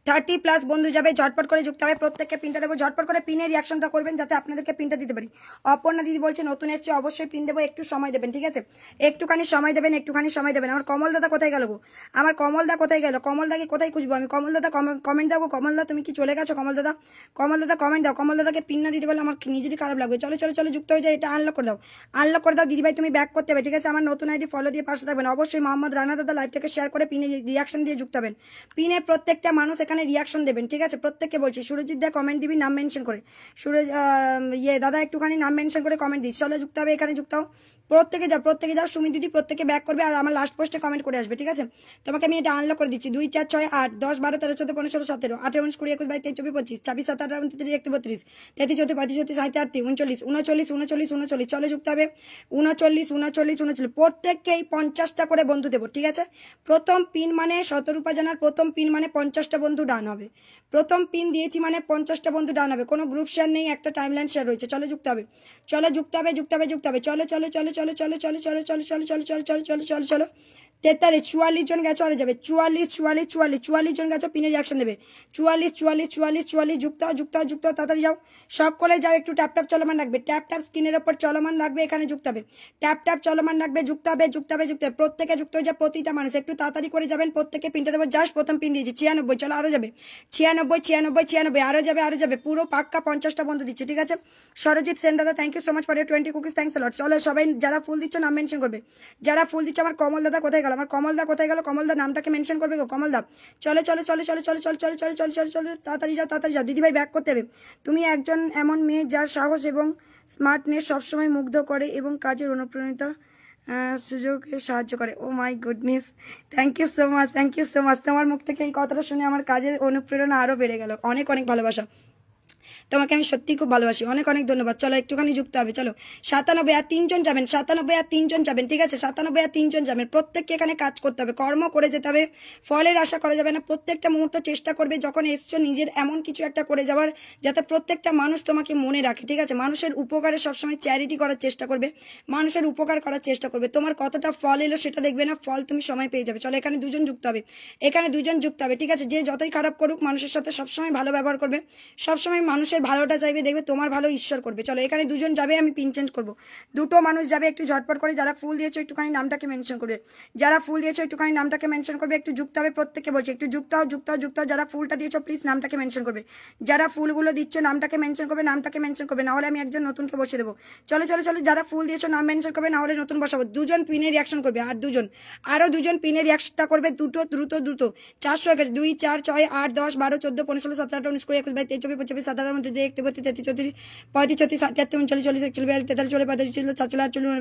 30+ বন্ধু যাবে। ঝটপট করে যুক্ত হবে, প্রত্যেককে পিনটা দেবো। ঝটপট করে পিনের রিয়াকশনটা করবেন যাতে আপনাদেরকে পিনটা দিতে পারি। অপর্ণা দিদি বলছে নতুন এসছে, অবশ্যই পিন দেবো, একটু সময় দেবেন, ঠিক আছে? একটুখানি সময় দেবেন, একটুখানি সময় দেবেন। আমার কমল দাদা কোথায় গেল গো? আমার কমল দা কোথায় গেল? কমল দাকে কোথায় খুঁজবো আমি? কমল দাদা কমেন্ট দাও গো। কমল দা তুমি কি চলে গেছো? কমল দাদা, কমল দাদা কমেন্ট দাও। কমল দাদাকে পিন না দিতে পারলে আমার নিজেরই খারাপ লাগবে। চলো চলো চলো যুক্ত হয়ে যায়, এটা আনলক করে দাও, আনলক করে দাও। দিদিভাই তুমি ব্যাক করতে হবে, ঠিক আছে? আমার নতুন আইডি ফলো দিয়ে পাশে থাকবেন। অবশ্যই মোহাম্মদ রানা দাদা লাইভটাকে শেয়ার করে পিনে রিয়াকশন দিয়ে যুক্ত হবেন। পিনের প্রত্যেকটা মানুষ এখানে রিয়াকশন দেবেন, ঠিক আছে? প্রত্যেককে বলছি, সুরজিৎ দা কমেন্ট দিবি নাম মেনশন করে। দাদা একটুখানি নাম মেনশন করে কমেন্ট দিস। চলো যুক্ত হবে, এখানে যুক্ত হও, প্রত্যেকে যাও, প্রত্যেকে যাও। সুমি দিদি প্রত্যেকে ব্যাক করবে আর আমার লাস্ট পোস্টে কমেন্ট করে আসবে, ঠিক আছে? তোমাকে আমি এটা আনলক করে দিচ্ছি। 2 4 6 8 10 12 13 14 15 16 17 18 19 20 21 22 23 24 25 26 27 28 29 30 31 32 33 34 35 36 37 39 39 39 39। চলো যুক্ত হবে, 39 39 39। প্রত্যেককেই 50টা করে বন্ধু দেবো, ঠিক আছে? প্রথম পিন মানে শতরূপা জানার প্রথম পিন মানে 50টা বন্ধু ডান হবে। প্রথম পিন দিয়েছি মানে 50টা বন্ধু ডান হবে। কোনো গ্রুপ শেয়ার নেই, একটা টাইমলাইন শেয়ার রয়েছে। চলো যুক্ত হবে, চলো যুক্ত হবে, যুক্ত হবে, যুক্ত হবে। চলো চলো চলো চলো চলো চলো চলো চলো চলো চলো চলো চলো চলো চলো চলো 43 44 জন গেছো, আরে যাবে 44 44 44 44 জন গেছো, পিনের রিয়াকশন দেবে। 44 44 44 44 যুক্ত হও, যুক্ত হও, যুক্ত হও, তাড়াতাড়ি যাও, সকলে যাও। একটু ট্যাপ ট্যাপ চলমান রাখবে, ট্যাপ ট্যাপ স্ক্রিনের ওপর চলমান রাখবে, এখানে যুক্ত হবে। ট্যাপ ট্যাপ চলমান রাখবে, যুক্ত হবে, যুক্ত হবে, যুক্ত হবে। প্রত্যেকে যুক্ত হয়ে যায়, প্রতিটা মানুষ একটু তাড়াতাড়ি করে যাবেন। প্রত্যেকে পিনটা দেবো, জাস্ট প্রথম পিন দিয়েছি 96। চলো আরো যাবে 96 96 96, আরো যাবে, আরো যাবে। পুরো পাক্কা 50টা বন্ধু দিচ্ছে, ঠিক আছে? সরজিৎ সেন দাদা thank you so much for your 20 cookies, thanks a lot. চলো সবাই যারা ফুল দিচ্ছ নাম মেনশন করবে, যারা ফুল দিচ্ছে। আমার কমল দাদা কোথায় গেল? আমার কমল দা কোথায় গেল? কমল দা নামটাকে মেনশন করবে গো, কমল দা। চলো চলো চলো চলো চলো চলো চলো চলো চলো চলো চলো, তাড়াতাড়ি যাও, তাড়াতাড়ি যাও। দিদিভাই ব্যাক করতে হবে। তুমি একজন এমন মেয়ে যার সাহস এবং স্মার্টনেস সবসময় মুগ্ধ করে এবং কাজের অনুপ্রেরণা সুযোগে সাহায্য করে। Oh my goodness, thank you so much, thank you so much. তোমার মুখ থেকে এই কথাটা শুনে আমার কাজের অনুপ্রেরণা আরো বেড়ে গেল। অনেক অনেক ভালোবাসা তোমাকে, আমি সত্যি খুব ভালোবাসি। অনেক অনেক ধন্যবাদ। চলো একটুখানি যুক্ত হবে, চলো 97 আর 3 জন যাবেন, 97 আর 3 জন যাবেন, ঠিক আছে? 97 আর 3 জন যাবেন। প্রত্যেককে এখানে কাজ করতে হবে, কর্ম করে যেতে হবে, ফলের আশা করা যাবে না। প্রত্যেকটা মুহূর্ত চেষ্টা করবে যখন এসছো নিজের এমন কিছু একটা করে যাওয়ার যাতে প্রত্যেকটা মানুষ তোমাকে মনে রাখে, ঠিক আছে? মানুষের উপকারে সবসময় চ্যারিটি করার চেষ্টা করবে, মানুষের উপকার করার চেষ্টা করবে। তোমার কতটা ফল এলো সেটা দেখবে না, ফল তুমি সময় পেয়ে যাবে। চলো এখানে 2 জন যুক্ত হবে, এখানে 2 জন যুক্ত হবে, ঠিক আছে? যে যতই খারাপ করুক মানুষের সাথে সবসময় ভালো ব্যবহার করবে, সবসময় মানুষের ভালোটা চাইবে, দেখবে তোমার ভালো ঈশ্বর করবে। চলো এখানে 2 জন যাবে, আমি পিন চেঞ্জ করবো। 2টো মানুষ যাবে, একটু ঝটপট করে। যারা ফুল দিয়েছো একটুখানি নামটাকে মেনশন করবে, যারা ফুল দিয়েছো একটুখানি নামটাকে মেনশন করবে। একটু যুক্ত হবে, প্রত্যেককে বলছি একটু যুক্ত হও, যুক্ত হও, যুক্ত হও। যারা ফুলটা দিয়েছো প্লিজ নামটাকে মেনশন করবে, যারা ফুলগুলো দিচ্ছ নামটাকে মেনশন করবে, নামটাকে মেনশন করবে, না হলে আমি একজন নতুনকে বসে দেবো। চলো চলো চলো, যারা ফুল দিয়েছো নাম মেনশন করবে, না হলে নতুন বসাবো। 2 জন পিনের রিয়াকশন করবে, আর 2 জন, আরো 2 জন পিনের রিয়াকশনটা করবে। দ্রুত দ্রুত দ্রুত 400 হয়ে গেছে। 2 4 6 8 10 12 14 15 16 17 18 19 20 21 22 23 24 25 27 মধ্যে 31 32 33 34 35 36 37 39 40 41 42 43 44 45 46 47 48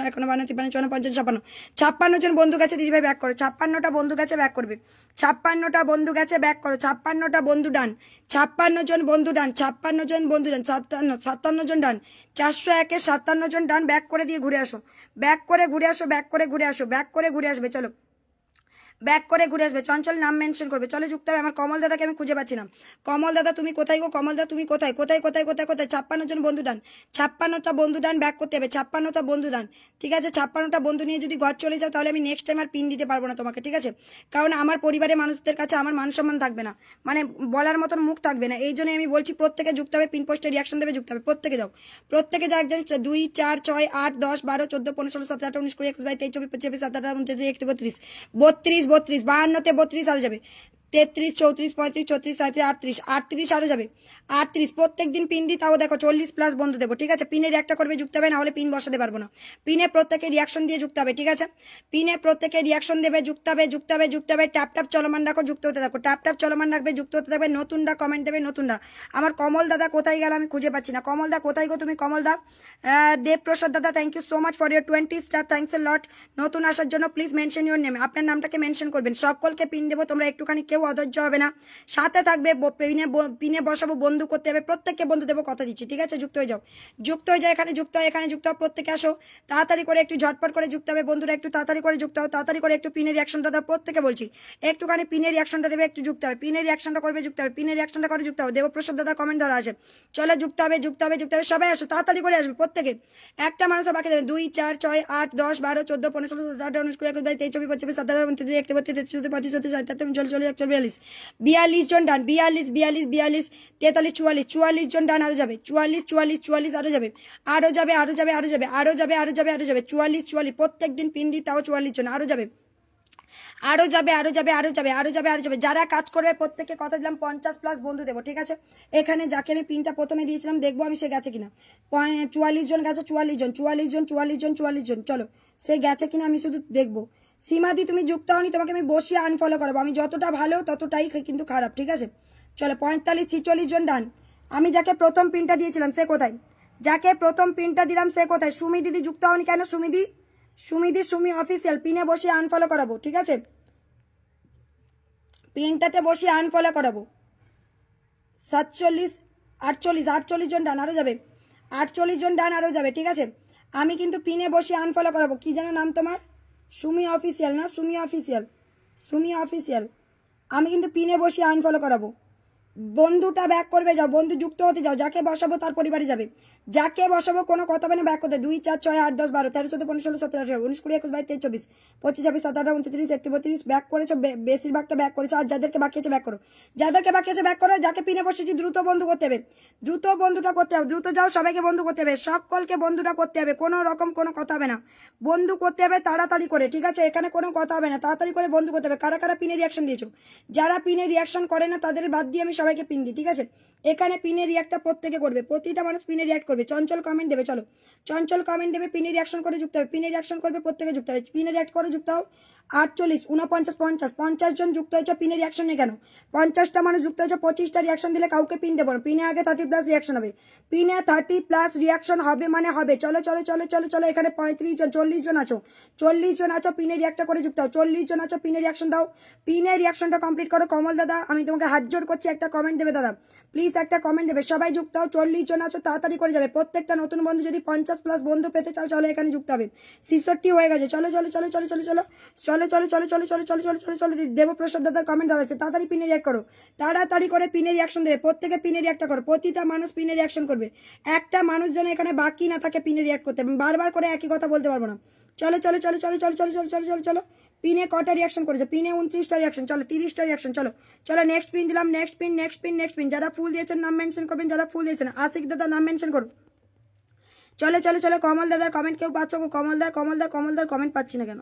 51 52 53 54 55 56 জন বন্ধু গেছে। দিদিভাই ব্যাক করো, 56টা বন্ধু গেছে, ব্যাক করবে। 56টা বন্ধু গেছে, ব্যাক করো। 56টা বন্ধু ডান, 56 জন বন্ধু ডান, 56 জন বন্ধু ডান, 57 জন ডান, 401 এ 57 জন ডান। ব্যাক করে দিয়ে ঘুরে আসো, ব্যাক করে ঘুরে আসো, ব্যাক করে ঘুরে আসো, ব্যাক করে ঘুরে আসবে। চলো ব্যাক করে ঘুরে আসবে, চঞ্চল নাম মেনশন করবে। চলে যুক্ত হবে। আমার কমল দাদাকে আমি খুঁজে পাচ্ছি না। কমল দাদা তুমি কোথায় গো? কমল দাদা তুমি কোথায় কোথায় কোথায় কোথায় কোথায়? 56 জন বন্ধু ডান, 56টা বন্ধু ডান, ব্যাক করতে হবে। 56টা বন্ধু ডান, ঠিক আছে? 56টা বন্ধু নিয়ে যদি ঘর চলে যাও তাহলে আমি নেক্সট টাইম আর পিন দিতে পারবো না তোমাকে, ঠিক আছে? কারণ আমার পরিবারের মানুষদের কাছে আমার মান সম্মান থাকবে না, মানে বলার মতন মুখ থাকবে না। এই জন্য আমি বলছি প্রত্যেকে যুক্ত হবে, পিন পোস্টে রিয়াকশন দেবে, যুক্ত হবে। প্রত্যেকে যাও, প্রত্যেকে যাও। একজন 2 4 6 8 10 12 14 15 16 17 18 19 20 21 22 23 24 25 27 28 29 30 31 32 32 52 32 আরো যাবে। 33 34 35 36 37 38 38 আরো যাবে। 38 প্রত্যেক দিন পিন দিই, তাও দেখো 40+ বন্ধু দেবো, ঠিক আছে? পিনের একটা করবে, যুক্ত হবে, না হলে পিন বসাতে পারবো না। পিনে প্রত্যেকে রিয়াকশন দিয়ে যুক্ত হবে, ঠিক আছে? পিনে প্রত্যেকে রিয়াকশন দেবে, যুক্ত হবে, যুক্ত হবে, যুক্ত হবে। ট্যাপ ট্যাপ চলমান রাখো, যুক্ত হতে থাকো, ট্যাপ ট্যাপ চলমান রাখবে, যুক্ত হতে থাকবে। নতুনটা কমেন্ট দেবে, নতুনটা। আমার কমল দাদা কোথায় গেল আমি খুঁজে পাচ্ছি না। কমল দা কোথায় গো তুমি? কমল দা, দেবপ্রসাদ দাদা thank you so much for your 20 star, thanks a lot. নতুন আসার জন্য প্লিজ মেনশন ইউর নেম, আপনার নামটাকে মেনশন করবেন। সকলকে পিন দেবো, তোমরা একটুখানি কেউ অধৈর্য হবে না, সাথে থাকবে, পিনে বসাবো, বন্ধু করতে হবে, প্রত্যেককে বন্ধু দেবো, কথা দিচ্ছি, ঠিক আছে? যুক্ত হয়ে যাও, যুক্ত হয়ে যাও, এখানে যুক্ত হয়, এখানে যুক্ত হও, প্রত্যেকে আসো, তাড়াতাড়ি করে একটু ঝটপট করে যুক্ত হবে বন্ধুরা, একটু তাড়াতাড়ি করে যুক্ত হও, তাড়াতাড়ি করে একটু পিনের রিয়াকশনটা দাও, প্রত্যেকে বলছি একটুখানি পিনের রিয়াকশনটা দেবে, একটু যুক্ত হবে, পিনের রিয়াকশনটা করবে, যুক্ত হবে, পিনের রিয়াকশনটা করে যুক্ত হবে, দেবপ্রসাদ দাদা কমেন্ট ধরা আছে, চলে যুক্ত হবে, যুক্ত হবে, যুক্ত হবে, সবাই আসো, তাড়াতাড়ি করে আসবে প্রত্যেকে, একটা মানুষ বাকি দেবে, 2 4 6 8 10 12 14 15 16 17 18 19 20 21 23 24 25 27 28 29 30 31 32 33 34 35 40 42 জন ডান, 42 43 43 43 44 44 জন ডান, আরো যাবে 44 44 44 আরো যাবে, আরো যাবে, আরো যাবে, আরো যাবে, আরো যাবে, আরো যাবে, আরো যাবে, 44 44 প্রত্যেকদিন পিন দিই, তাও 44 জন আরো যাবে, আরো যাবে, আরো যাবে, আরো যাবে, আরো যাবে, আরো যাবে, যারা কাজ করবে প্রত্যেককে কথা দিলাম 50+ বন্ধু দেবো, ঠিক আছে? এখানে যাকে আমি পিনটা প্রথমে দিয়েছিলাম, দেখবো আমি সে গেছে কিনা, 44 জন গেছে, 44 জন, 44 জন, 44 জন, 44 জন, চলো সে গেছে কিনা আমি শুধু দেখবো। সীমাদি তুমি যুক্ত হওনি, তোমাকে আমি বসিয়ে আনফলো করাবো, আমি যতটা ভালো ততটাই কিন্তু খারাপ, ঠিক আছে? চলো 45 46 জন ডান, আমি যাকে প্রথম পিনটা দিয়েছিলাম সে কোথায়, যাকে প্রথম পিনটা দিলাম সে কোথায়? সুমি দিদি যুক্ত হওনি কেন? সুমি অফিসিয়াল, পিনে বসিয়ে আনফলো করাবো, ঠিক আছে? পিনটাতে বসিয়ে আনফলো করাবো, 47 48 48 জন ডান, আরো যাবে, 48 জন ডান, আরো যাবে, ঠিক আছে? আমি কিন্তু পিনে বসিয়ে আনফলো করাবো, কি যেন নাম তোমার? সুমি অফিসিয়াল না? সুমি অফিসিয়াল, আমি কিন্তু পিনে বসিয়ে আনফলো করাবো, বন্ধুটা ব্যাক করবে, যাও বন্ধু যুক্ত হতে যাও, যাকে বসাবো তার পরিবারে যাবে, যাকে বসাবো কোনো কথা হবে না, ব্যাক করতে, 2 4 6 8 10 12 13 14 15 16 17 18 19 20 21 22 23 24 25 26 27 28 29 30 31 32 ব্যাক করেছো, বেশিরভাগটা ব্যাক করেছো, আর যাদেরকে বাকি আছে ব্যাক করো, যাদেরকে বাকি আছে ব্যাক করো, যাকে পিনে বসেছি দ্রুত বন্ধু করতে হবে, দ্রুত বন্ধুটা করতে হবে, দ্রুত যাও, সবাইকে বন্ধু করতে হবে, সকলকে বন্ধুটা করতে হবে, কোনো রকম কোনো কথা হবে না, বন্ধু করতে হবে তাড়াতাড়ি করে, ঠিক আছে? এখানে কোনো কথা হবে না, তাড়াতাড়ি করে বন্ধু করতে হবে। কারা কারা পিনে রিয়াকশন দিয়েছো? যারা পিনে রিয়াকশন করে না তাদের বাদ দিয়ে আমি সবাইকে পিন দিই, ঠিক আছে? এখানে পিনে রিয়াক্টটা প্রত্যেকে করবে, প্রতিটা মানুষ পিনে রিয়াক্ট করবে, চঞ্চল কমেন্ট দেবে, চলো চঞ্চল কমেন্ট দেবে, পিনে রিয়াকশন করে যুক্ত হবে, পিনে রিয়াকশন করবে, প্রত্যেকে যুক্ত হবে, পিনে রিয়াক্ট করে যুক্ত হও, 48 49 50 50 জন যুক্ত হয়েছে, পিনে রিয়াকশন নেই কেন? 50টা মানুষ যুক্ত হয়েছে, 25টা রিয়াকশন দিলে কাউকে পিন দেবো না, পিনে আগে 30+ রিয়াকশন হবে, পিনে 30+ রিয়াকশন হবে মানে হবে, চলো চলো চলো চলো চলো, এখানে 35 জন 40 জন আছো, 40 জন আছো, পিনে রিয়াক্টটা করে যুক্ত হও, 40 জন আছো, পিনে রিয়াকশন দাও, পিনে রিয়াকশনটা কমপ্লিট করো। কমল দাদা আমি তোমাকে হাত জোর করছি, একটা কমেন্ট দেবে দাদা, প্লিজ একটা কমেন্ট দেবে, সবাই যুক্ত হও, 40 জন আছো, তাড়াতাড়ি করে যাবে, প্রত্যেকটা নতুন বন্ধু যদি 50+ বন্ধু পেতে চাও চলো এখানে যুক্ত হবে, 66 হয়ে গেছে, চলো চলো চলো চলো চলো চলো চলো চলো চলো চলো চলো চলো চলো চলো চলো, দেবপ্রসাদ দাদার কমেন্ট দাঁড়াচ্ছে, তাড়াতাড়ি পিনে রিয়াক্ট করো, তাড়াতাড়ি করে পিনে রিয়াকশন দেবে, প্রত্যেকে পিনে রিয়াক্টটা করো, প্রতিটা মানুষ পিনে রিয়াকশন করবে, একটা মানুষ যেন এখানে বাকি না থাকে পিনে রিয়াক্ট করতে, বারবার করে একই কথা বলতে পারবো না, চলো চলো চলো চলো চলো চলো চলো চলো চলো চলো, পিনে কটা রিয়াকশন করেছে? পিনে 29টা রিয়াকশন, চলো 30টা রিয়াকশন, চলো চলো নেক্সট পিন দিলাম, next pin next pin next pin, যারা ফুল দিয়েছেন নাম মেনশন করবেন, যারা ফুল দিয়েছেন আশিক দাদা নাম মেনশন করুন, চলো চলো চলো, কমল দাদার কমেন্ট কেউ পাচ্ছ? কমল দার কমেন্ট পাচ্ছি না কেন?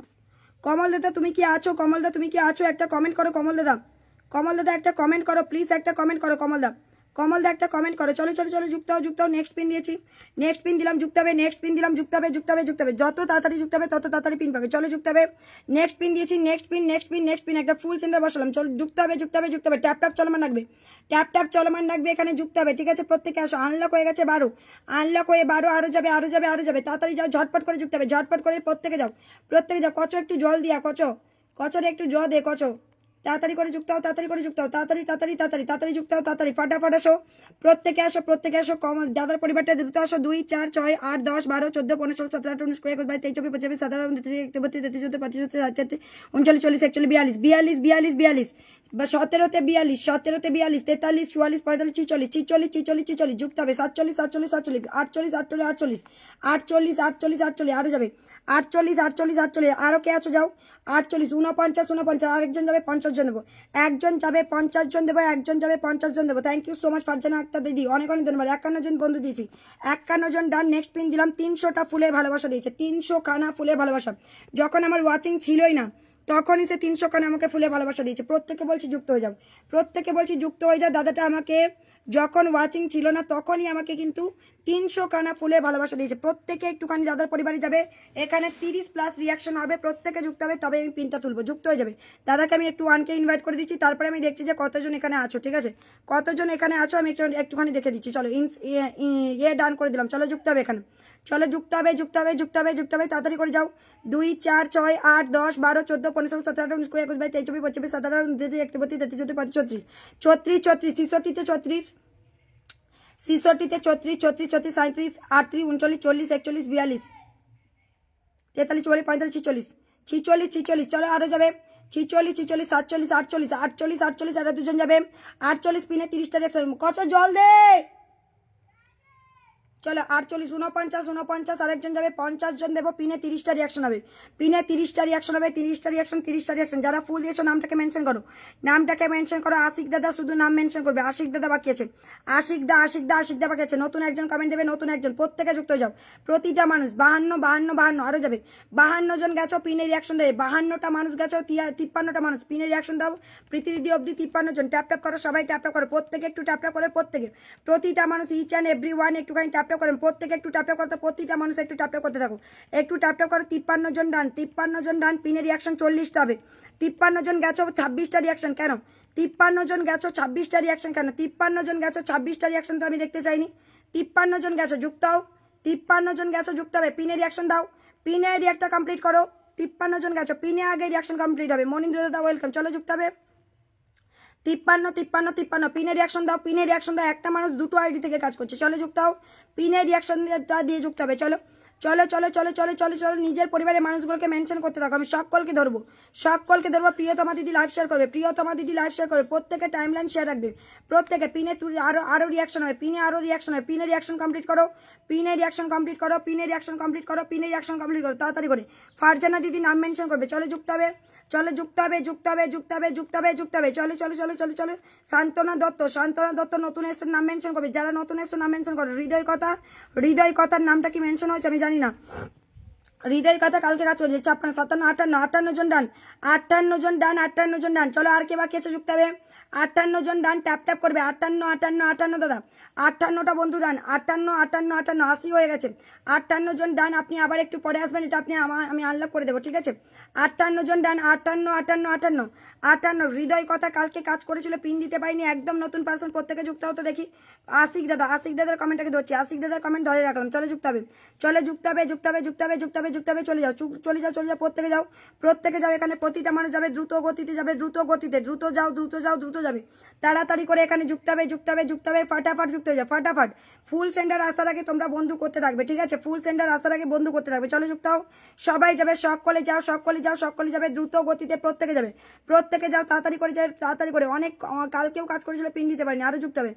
কমল দাদা তুমি কি আছো? কমল দা তুমি কি আছো? একটা কমেন্ট করো কমল দাদা একটা কমেন্ট করো প্লিজ, একটা কমেন্ট করো কমল দা একটা কমেন্ট করো, চলো চলো চলো যুক্ত হও, নেক্সট পিন দিয়েছি, নেক্সট পিন দিলাম, যুক্ত হবে, নেক্সট পিন দিলাম, যুক্ত হবে, যত তাড়াতাড়ি যুক্ত হবে তত তাড়াতাড়ি পিন পাবে, চলো যুক্ত হবে, নেক্সট পিন দিয়েছি, নেক্সট পিন একটা ফুল সেন্টার বসালাম, চলো যুক্ত হবে, ট্যাপ চলমান রাখবে, এখানে যুক্ত হবে, ঠিক আছে? প্রত্যেকে আসো, আনলক হয়ে গেছে 12, আনলক হয়ে 12, আরো যাবে, তাড়াতাড়ি যাও, ঝটপট করে যুক্ত হবে, ঝটপট করে প্রত্যেকে যাও, কচো একটু জল দিয়া, কচরে একটু জল দে, কচো তাড়াতাড়ি করে যুক্ত হও, তাড়াতাড়ি যুক্ত হও, তাড়াতাড়ি ফাটাফাট আসো, প্রত্যেকে আসো, কমল দাদার পরিবারটা দ্রুত আসো, 2 4 6 8 10 12 14 15 16 17 18 19 20 21 22 23 24 25 27 28 29 30 31 32 33 34 39 40 41 17 42 43 44 45 46 যুক্ত হবে, 47 48 আরো যাবে, 48 আরো কে আছো যাও, 48 49 আরেকজন যাবে, 50 জন দেবো, একজন যাবে 50 জন দেবো, একজন যাবে 50 জন দেবো, thank you so much Farzana Akter দিদি, অনেক অনেক ধন্যবাদ, 51 জন বন্ধু দিয়েছি, 51 জন ডান, নেক্সট পিন দিলাম, 300টা ফুলের ভালোবাসা দিয়েছে, 300 খানা ফুলের ভালোবাসা, যখন আমার ওয়াচিং ছিলই না তখনই সে 300 খানা আমাকে ফুলের ভালোবাসা দিয়েছে, প্রত্যেকে বলছি যুক্ত হয়ে যাও, দাদাটা আমাকে যখন ওয়াচিং ছিল না তখনই আমাকে কিন্তু 300 খানা ফুলের ভালোবাসা দিয়েছে। প্রত্যেকে একটুখানি দাদার পরিবারে যাবে, এখানে 30+ রিয়াকশন হবে, প্রত্যেকে যুক্ত হবে, তবে আমি পিনটা তুলবো। যুক্ত হয়ে যাবে। দাদাকে আমি একটু 1K ইনভাইট করে দিচ্ছি, তারপরে আমি দেখছি যে কতজন এখানে আছো। ঠিক আছে, কতজন এখানে আছো আমি একটুখানি দেখে দিচ্ছি। চলো ডান করে দিলাম। চলো যুক্ত হবে এখানে, চলো যুক্ত হবে, যুক্ত হবে, যুক্ত হবে, যুক্ত হবে, তাড়াতাড়ি করে যাও। 2 4 6 8 10 12 14 15 16 17 18 19 20 21 22 23 24 25 27 28 29 30 31 32 33 34 34 34 66 তে 34 34 34 37 38 39 40 41 42 43 44 45 46 46 46। চলো আরো যাবে 46 46 47 48 48 48 আর দুজন যাবে 48 পিনে 30টা কত জল দে। চলো 48 49 49 আরেকজন যাবে 50 জন দেবো। পিনে 30টা রিয়াকশন হবে, পিনে 30টা রিয়াকশন হবে, 30টা রিয়াকশন 30টা রিয়াকশন। যারা ফুল দিয়েছো নামটাকে মেনশন করো, নামটাকে মেনশন করো। আশিক দাদা শুধু নাম মেনশন করবে। আশিক দাদা বাকি আছে, আশিক দা বাকি আছে। নতুন একজন কমেন্ট দেবে, নতুন একজন। প্রত্যেকে যুক্ত হয়ে যাও, প্রতিটা মানুষ। 52 52 52 আরো যাবে 52 জন গেছো, পিনে রিয়াকশন দেবে। 52টা মানুষ গেছো, 53টা মানুষ পিনে রিয়াকশন দাও। প্রীতি দিদি অব্দি 53 জন। ট্যাপ ট্যাপ করো, সবাই ট্যাপ ট্যাপ করো, প্রত্যেকে একটু ট্যাপ ট্যাপ করে। প্রত্যেকে প্রতিটা মানুষ ইচ অ্যান্ড এভরি ওয়ান একটুখানি ট্যাপ ট্যাপ করেন। প্রত্যেকে একটু ট্যাপ ট্যাপ করতে, প্রতিটা মানুষ একটু ট্যাপ ট্যাপ করতে থাকো, একটু ট্যাপ ট্যাপ করো। 53 জন ডান, 53 জন ডান। পিনে রিয়াকশন 40টা হবে। 53 জন গেছো, 26টা রিয়াকশন কেন? 53 জন গেছো, 26টা রিয়াকশন কেন? 53 জন গেছো, 26টা রিয়াকশন তো আমি দেখতে চাইনি। 53 জন গেছো, যুক্ত হও। 53 জন গেছো, যুক্ত হবে। পিনে রিয়াকশন দাও, পিনে রিয়াক্টটা কমপ্লিট করো। 53 জন গেছো, পিনে আগে রিয়াকশন কমপ্লিট হবে। মনিন্দ্র দাদা ওয়েলকাম, চলো যুক্ত হবে। 53 53 53 পিনে রিয়াকশন দাও, পিনে রিয়াকশন দাও। একটা মানুষ দুটো আইডি থেকে কাজ করছে, চলো যুক্ত হও। পিনে রিয়াকশনটা দিয়ে যুক্ত হবে। চলো চলো চলো চলো চলো চলো চলো। নিজের পরিবারের মানুষগুলোকে মেনশন করতে থাকো। আমি সকলকে ধরবো, সকলকে ধরবো। প্রিয়তমা দিদি লাইভ শেয়ার করবে, প্রিয়তমা দিদি লাইভ শেয়ার করবে। প্রত্যেকে টাইমলাইন শেয়ার রাখবে। প্রত্যেকে পিনে আরো রিয়াকশন হবে, পিনে আরো রিয়াকশন হবে। পিনে রিয়াকশন কমপ্লিট করো, পিনে রিয়াকশন কমপ্লিট করো, পিনে রিয়াকশন কমপ্লিট করো, পিনে রিয়াকশন কমপ্লিট করো তাড়াতাড়ি করে। ফারজানা দিদি নাম মেনশন করবে, চলো যুক্ত হবে। চলো যুক্ত হবে, যুক্ত হবে, যুক্ত হবে, যুক্ত হবে, যুক্ত হবে। চলো চলো চলো চলো চলো। সান্তনা দত্ত, সান্তনা দত্ত নতুন এসে নাম মেনশন করবে। যারা নতুন এসে নাম মেনশন করো। হৃদয় কথা, হৃদয় কথার নামটা কি মেনশন হয়েছে আমি জানি না। হৃদয় কথা কালকে কাজ চলছে। 56 57 58 58 জন ডান, 58 জন ডান, 58 জন ডান। চলো আর কে বাকি আছে যুক্ত হবে। 58 জন ডান, ট্যাপ ট্যাপ করবে। 58 58 58 দাদা, 58টা বন্ধু ডান। 58 58 58 80 হয়ে গেছে। 58 জন ডান। আপনি আবার একটু পরে আসবেন, এটা আপনি আমি আনলক করে দেবো, ঠিক আছে। 58 জন ডান, 58 58 58 58। হৃদয় কথা কালকে কাজ করেছিল, পিন দিতে পারিনি, একদম নতুন পার্সন। প্রত্যেকে যুক্ত হতে দেখি। আশিক দাদা, আশিক দাদার কমেন্টটাকে ধরছি, আশিক দাদার কমেন্ট ধরে রাখলাম। চলে যুক্ত হবে, চলে যুক্ত হবে, যুক্ত হবে, যুক্ত হবে, যুক্ত হবে, যুক্ত হবে। চলে যাও, চলে যাও, চলে যাও। প্রত্যেকে যাও, প্রত্যেকে যাও। এখানে প্রতিটা মানুষ যাবে দ্রুত গতিতে, যাবে দ্রুত গতিতে। দ্রুত যাও, দ্রুত যাও, দ্রুত যাবে। তাড়াতাড়ি করে এখানে যুক্ত হবে, যুক্ত হবে, যুক্ত হবে। ফাটাফাট যুক্ত হয়ে যাও, ফাটাফাট। ফুল সেন্টার আসার আগে তোমরা বন্ধু করতে থাকবে, ঠিক আছে। ফুল সেন্টার আসার আগে বন্ধু করতে থাকবে। চলো যুক্ত হও, সবাই যাবে। সকলে যাও, সকলে যাও, সকলে যাবে দ্রুত গতিতে। প্রত্যেকে যাবে, প্রত্যেকে যাও, তাড়াতাড়ি করে যাও, তাড়াতাড়ি করে। অনেক কালকেও কাজ করেছিল, পিন দিতে পারিনি। আরো যুক্ত হবে,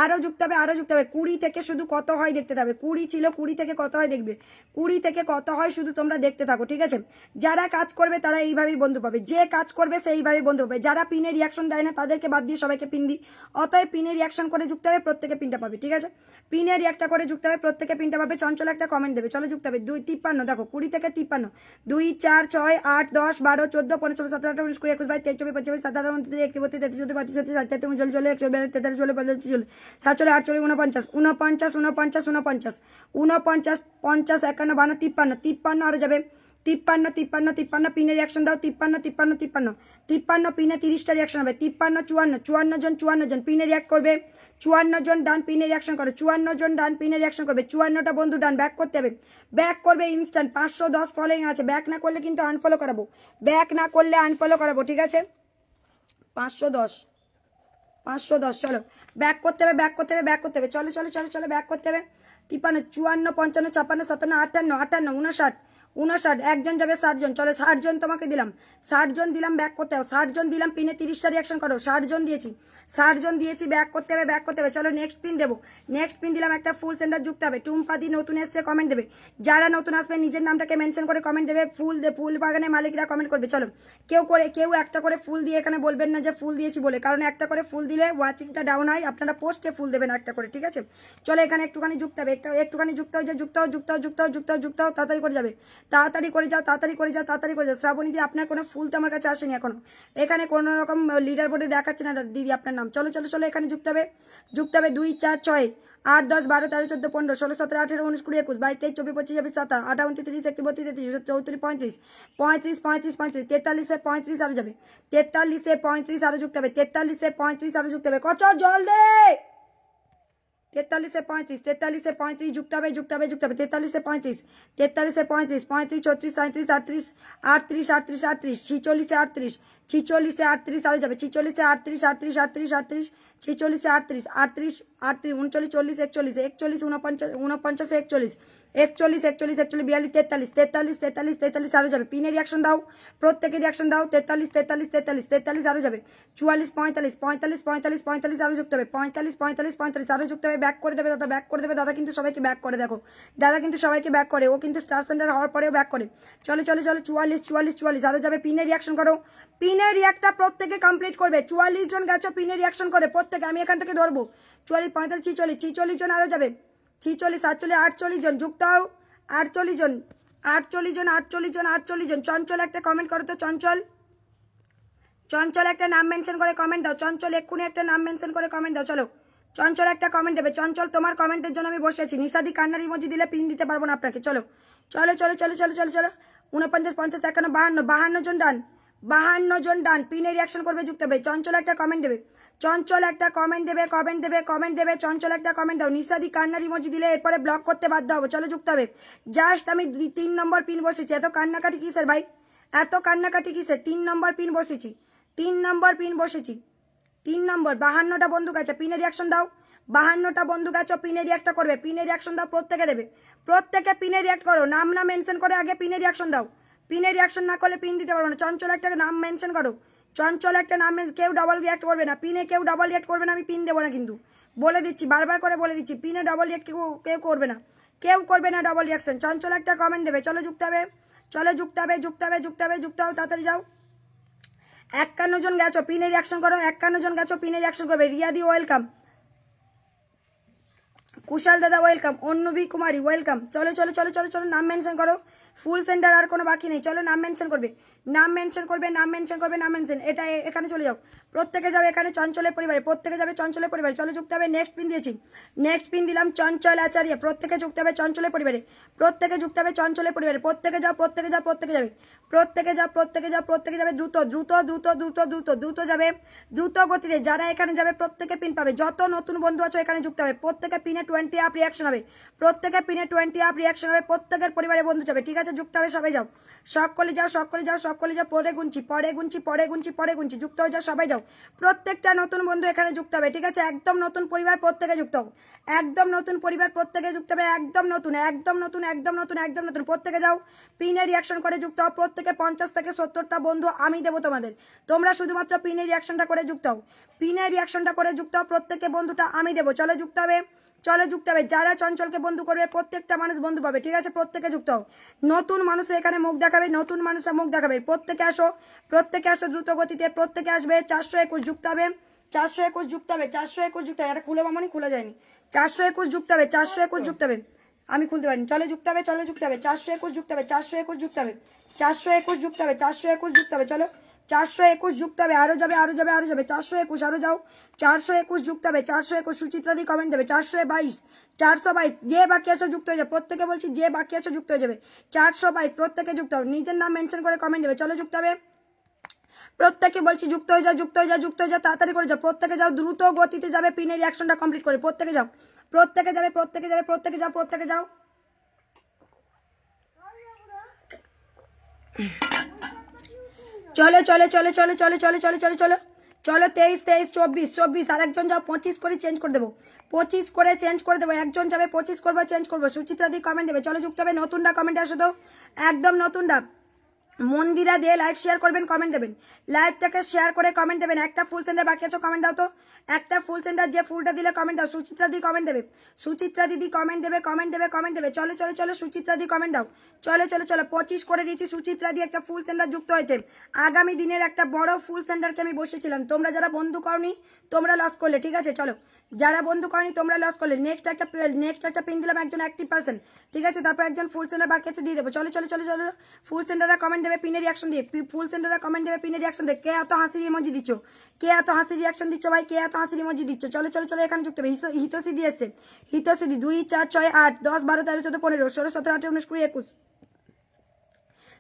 আরো যুক্ত হবে, আরো যুক্ত হবে। 20 থেকে শুধু কত হয় দেখতে থাকবে। 20 ছিল, 20 থেকে কত হয় দেখবে। 20 থেকে কত হয় শুধু তোমরা দেখতে থাকো, ঠিক আছে। যারা কাজ করবে তারা এইভাবেই বন্ধু পাবে, যে কাজ করবে সেইভাবে বন্ধু পাবে। যারা পিনে রিয়াকশন দেয় না তাদেরকে বাদ দিয়ে সবাইকে পিন দিই। অতএব পিনে রিয়াকশন করে যুক্ত হবে, প্রত্যেকে পিনটা পাবে, ঠিক আছে। পিনে রিয়াক্টটা করে যুক্ত হবে, প্রত্যেকে পিনটা পাবে। চঞ্চল একটা কমেন্ট দেবে, চলো যুক্ত হবে। 2 53 দেখো, 20 থেকে 53, 2 4 6 8 10 12 14 15 16 17 18 19 20 21 22 23 24 25 27 28 29 30 31 32 33 34 35 36 37 38 39 40 41 42 43 44 45 49 50 49 50 51 52 53 আরো যাবে। 53 53 53 পিনে রিয়াকশন দাও। 53 53 53 53 পিনে 30টা রিয়াকশন হবে। 53 54 54 জন পিনে রিয়াক্ট করবে। 54 জন ডান, পিনে রিয়াকশন করে। 54 জন ডান, পিনে রিয়াকশন করবে। 54টা বন্ধু ডান, ব্যাক করতে হবে, ব্যাক করবে ইনস্ট্যান্ট। 510 ফলোইং আছে, ব্যাক না করলে কিন্তু আনফলো করাবো, ব্যাক না করলে আনফলো করাবো, ঠিক আছে। 510 চলো ব্যাক করতে হবে, ব্যাক করতে হবে, ব্যাক করতে হবে। চলো চলো চলো চলো ব্যাক করতে হবে। 53 54 55 56 57 58 59 59 একজন যাবে 60 জন। চলো 60 জন তোমাকে দিলাম, 60 জন দিলাম, ব্যাক করতে হবে। 60 জন দিলাম, পিনে 30টা রিয়াকশন করো। 60 জন দিয়েছি, 60 জন দিয়েছি, ব্যাক করতে হবে, ব্যাক করতে হবে। চলো নেক্সট পিন দেবো, নেক্সট পিন দিলাম। একটা ফুল সেন্টার যুক্ত হবে। টুম্পাদি নতুন এসছে, কমেন্ট দেবে। যারা নতুন আসবে নিজের নামটাকে মেনশন করে কমেন্ট দেবে। ফুল বাগানের মালিকরা কমেন্ট করবে। চলো কেউ একটা করে ফুল দিয়ে এখানে বলবেন না যে ফুল দিয়েছি বলে, কারণ একটা করে ফুল দিলে ওয়াচিংটা ডাউন হয়। আপনারা পোস্টে ফুল দেবেন একটা করে, ঠিক আছে। চলো এখানে একটুখানি যুক্ত হবে, একটুখানি যুক্ত হয়ে যায়। যুক্ত হও, যুক্ত হও, যুক্ত হও, যুক্ত হও, যুক্ত হও, তাড়াতাড়ি করে যাবে, তাড়াতাড়ি করে যাও, তাড়াতাড়ি করে যাও, তাড়াতাড়ি করে যাও। শ্রাবণী দি আপনার কোনো ফুল তো আমার কাছে আসেনি এখনো, এখানে কোনো রকম লিডার বোর্ডে দেখাচ্ছে না দিদি আপনার নাম। চলো চলো চলো, এখানে যুক্ত হবে, যুক্ত হবে 2 4 6 8 10 12 13 14 15 16 17 18 19 20 21 22 23 24 25 26 27 28 29 30 31 32 33 34 35 35 35 43 35 আরো যাবে, 43 35 আরো যুক্ত হবে, 43 35 আরো যুক্ত হবে। কত জল দে, 43 35 43 35 যুক্ত হবে, যুক্ত হবে, যুক্ত হবে। 43 35 43 35 35 34 37 38 38 38 38 46 46 46 আরো যাবে, 46 38 38 38 38 46 38 38 38 39 40 41 41 49 49 41 41 41 41 42 43 43 43 43 আরো যাবে। পিনের রিয়াকশন দাও, প্রত্যেকে রিয়াকশন দাও। 43 43 43 43 আরো যাবে, 44 45 45 45 45 আরো যুক্ত হবে, 45 45 45 আরো যুক্ত হবে। ব্যাক করে দেবে দাদা, ব্যাক করে দেবে দাদা, কিন্তু সবাইকে ব্যাক করে, দেখো দাদা কিন্তু সবাইকে ব্যাক করে, ও কিন্তু স্টার সেন্টার হওয়ার পরেও ব্যাক করে। চলো চলো চলো, 44 44 44 আরো যাবে। পিনের রিয়াকশন করো, পিনের রিয়াক্টটা প্রত্যেকে কমপ্লিট করবে। 44 জন গেছো পিনের রিয়াকশন করে প্রত্যেকে, আমি এখান থেকে ধরবো। 44 45 46 46 জন আরো যাবে, 46 47 48 জন যুক্ত হও, 48 জন 48 জন 48 জন 48 জন। চঞ্চল একটা কমেন্ট করো তো, চঞ্চল, চঞ্চল একটা নাম মেনশন করে কমেন্ট দাও, চঞ্চল এক্ষুনি একটা নাম মেনশন করে কমেন্ট দাও। চলো চঞ্চল একটা কমেন্ট দেবে, চঞ্চল তোমার কমেন্টের জন্য আমি বসে আছি। নিশাদি কান্নার ইমোজি দিলে পিন দিতে পারবো না আপনাকে। চলো চলো চলো চলো চলো চলো চলো, 49 50 51 52 52 জন ডান, 52 জন ডান। পিনে রিয়াকশন করবে, যুক্ত হবে। চঞ্চল একটা কমেন্ট দেবে, চঞ্চল একটা কমেন্ট দেবে, কমেন্ট দেবে, কমেন্ট দেবে। চঞ্চল একটা কমেন্ট দাও। নিশাদি কান্নার ইমোজি দিলে এরপরে ব্লক করতে বাধ্য হবো। চলো যুক্ত হবে। জাস্ট আমি 3 নম্বর পিন বসেছি, এত কান্নাকাটি কিসের ভাই, এত কান্নাকাটি কিসের? 3 নম্বর পিন বসেছি, 3 নম্বর পিন বসেছি, 3 নম্বর। 52টা বন্ধু গেছে, পিনে রিয়াকশন দাও। 52টা বন্ধু গেছো, পিনে রিয়াক্টটা করবে, পিনে রিয়াকশন দাও, প্রত্যেকে দেবে, প্রত্যেকে পিনে রিয়াক্ট করো। নাম না মেনশন করে আগে পিনে রিয়াকশন দাও, পিনে রিয়াকশন না করলে পিন দিতে পারবো না। চঞ্চল একটা নাম মেনশন করো, চঞ্চল একটা নাম, কেউ ডাবল রিয়াক্ট করবে না, পিনে কেউ ডাবল রিয়াক্ট করবে না, আমি পিন দেবো না কিন্তু, বলে দিচ্ছি, বারবার করে বলে দিচ্ছি, পিনে ডাবল রিয়াক্ট কেউ করবে না, কেউ করবে না ডাবল রিয়াকশন। চঞ্চল একটা কমেন্ট দেবে। চলো যুক্ত হবে, চলো যুক্ত হবে, যুক্ত হবে, যুক্ত হবে, যুক্ত হও, তাড়াতাড়ি যাও। 51 জন গেছো, পিনে রিয়াকশন করো, 51 জন গেছো, পিনে রিয়াকশন করবে। রিয়াদি ওয়েলকাম, কুশাল দাদা ওয়েলকাম, অন্নবী কুমারী ওয়েলকাম। চলো চলো চলো চলো চলো, নাম মেনশন করো। ফুল সেন্টার আর কোনো বাকি নেই, চলো নাম মেনশন করবে, নাম মেনশন করবে, নাম মেনশন করবে, নাম মেনশন। এটা এখানে চলে যাও, প্রত্যেকে যাবে এখানে চঞ্চলের পরিবারে, প্রত্যেকে যাবে চঞ্চলের পরিবারে। চলো যুক্ত হবে। নেক্সট পিন দিয়েছি, নেক্সট পিন দিলাম চঞ্চল আচার্য, প্রত্যেকে যুক্ত হবে চঞ্চলের পরিবারে, প্রত্যেকে যুক্ত হবে চঞ্চলের পরিবারে। প্রত্যেকে যাও, প্রত্যেকে যাও, প্রত্যেকে যাবে, প্রত্যেকে যাও, প্রত্যেকে যাও, প্রত্যেকে যাবে। দ্রুত দ্রুত দ্রুত দ্রুত দ্রুত দ্রুত যাবে, দ্রুত গতিতে যারা এখানে যাবে প্রত্যেকে পিন পাবে। যত নতুন বন্ধু আছো এখানে যুক্ত হবে, প্রত্যেকে পিনে 20 আপ রিয়াকশন হবে, প্রত্যেকে পিনে 20 আপ রিয়াকশন হবে, প্রত্যেকের পরিবারে বন্ধু যাবে। ঠিক আছে, যুক্ত হবে, সবাই যাও, সকলে যাও, সকলে যাও, সকলে যাও। পরে গুনছি, পরে গুনছি, পরে গুনছি, পরে গুনছি। যুক্ত হয়ে যাও, সবাই যাও, প্রত্যেকটা নতুন বন্ধু এখানে যুক্ত হবে। ঠিক আছে, একদম নতুন পরিবার, প্রত্যেকে যুক্ত হবে, একদম নতুন পরিবার, প্রত্যেকে যুক্ত হবে, একদম নতুন, একদম নতুন, একদম নতুন, একদম নতুন। প্রত্যেকে যাও, পিনে রিয়াকশন করে যুক্ত হও। প্রত্যেকে 50 থেকে 70টা বন্ধু আমি দেবো তোমাদের, তোমরা শুধুমাত্র পিনে রিয়াকশনটা করে যুক্ত হও, পিনে রিয়াকশনটা করে যুক্ত হও, প্রত্যেকে বন্ধুটা আমি দেবো। চলো যুক্ত হবে, চলে যুক্ত হবে। যারা চঞ্চলকে বন্ধু করবে প্রত্যেকটা মানুষ বন্ধু পাবে। ঠিক আছে, প্রত্যেকে যুক্ত হও। নতুন মানুষ এখানে মুখ দেখাবে, নতুন মানুষরা মুখ দেখাবে। প্রত্যেকে আসো, প্রত্যেকে আসো দ্রুত গতিতে, প্রত্যেকে আসবে। 421 যুক্ত হবে, 421 যুক্ত হবে, 421 যুক্ত হবে। এটা খুলে মামনি, খুলে যায়নি। 421 যুক্ত হবে, 421 যুক্ত হবে, আমি খুলতে পারিনি। চলে যুক্ত হবে, চলে যুক্ত হবে, 421 যুক্ত হবে, 421 যুক্ত হবে, 421 যুক্ত হবে, 421 যুক্ত হবে। চলো 421 যুক্ত হবে, আরো যাবে, আরো যাবে, আরো যাবে। 421 আরো যাও, 421 যুক্ত হবে, 421। সুচিত্রা দি কমেন্ট দেবে, 422 422। যে বাকি আছো যুক্ত হয়ে যাবে, প্রত্যেকে বলছি যে বাকি আছো যুক্ত হয়ে যাবে। 422 প্রত্যেকে যুক্ত হবে, নিজের নাম মেনশন করে কমেন্ট দেবে। চলো যুক্ত হবে, প্রত্যেকে বলছি যুক্ত হয়ে যাও, যুক্ত হয়ে যাও, যুক্ত হয়ে যাও, তাড়াতাড়ি করে যাও। প্রত্যেকে যাও, দ্রুত গতিতে যাবে, পিনের রিয়াকশনটা কমপ্লিট করে। প্রত্যেকে যাও, প্রত্যেকে যাবে, প্রত্যেকে যাবে, প্রত্যেকে যাও, প্রত্যেকে যাও। চলো চলো চলো চলো চলো চলো চলো চলো চলো চলো 23 23 24 24 আর একজন যাও, 25 করে চেঞ্জ করে দেবো, 25 করে চেঞ্জ করে দেবো। একজন যাবে, 25 করবো, চেঞ্জ করবো। সুচিত্রা দি কমেন্ট দেবে। চলো যুক্ত হবে, নতুনটা কমেন্টে আসো তো, একদম নতুনটা। মন্দিরা দিয়ে লাইভ শেয়ার করবেন, কমেন্ট দেবেন, লাইভটাকে শেয়ার করে কমেন্ট দেবেন। একটা ফুল সেন্টার বাকি আছে, কমেন্ট দাও তো, একটা ফুল সেন্টার যে ফুলটা দিলে কমেন্ট দাও। সুচিত্রা দি কমেন্ট দেবে, সুচিত্রা দিদি কমেন্ট দেবে, কমেন্ট দেবে, কমেন্ট দেবে। চলো চলো চলো, সুচিত্রা দি কমেন্ট দাও। চলো চলো চলো, 25 করে দিয়েছি। সুচিত্রা দি একটা ফুল সেন্টার যুক্ত হয়েছে। আগামী দিনের একটা বড় ফুল সেন্টারকে আমি বসেছিলাম, তোমরা যারা বন্ধু করনি তোমরা লস করলে। ঠিক আছে, চলো যারা বন্ধু করেনি তোমরা লস করলে। নেক্সট একটা পিন দিলাম একজন অ্যাক্টিভ পার্সন, ঠিক আছে। তারপর একজন ফুল সেন্টার বাকি আছে দিয়ে দেবো। চলো চলো চলো চলো, ফুল সেন্টাররা কমেন্ট দেবে পিনের রিয়াকশন দিয়ে, ফুল সেন্টাররা কমেন্ট দেবে পিনের রিয়াকশন দিয়ে। কে এত হাসির ইমোজি দিচ্ছ, কে এত হাসির রিয়াকশন দিচ্ছ ভাই, কে এত হাসির ইমোজি দিচ্ছ? চলো চলো চলো, এখানে যুক্ত হবে। হিতোসিদ্ধি এসছে, হিতোসিদ্ধি 2 4 6 8 10 12 13 14 15 16 17 18 19 20 21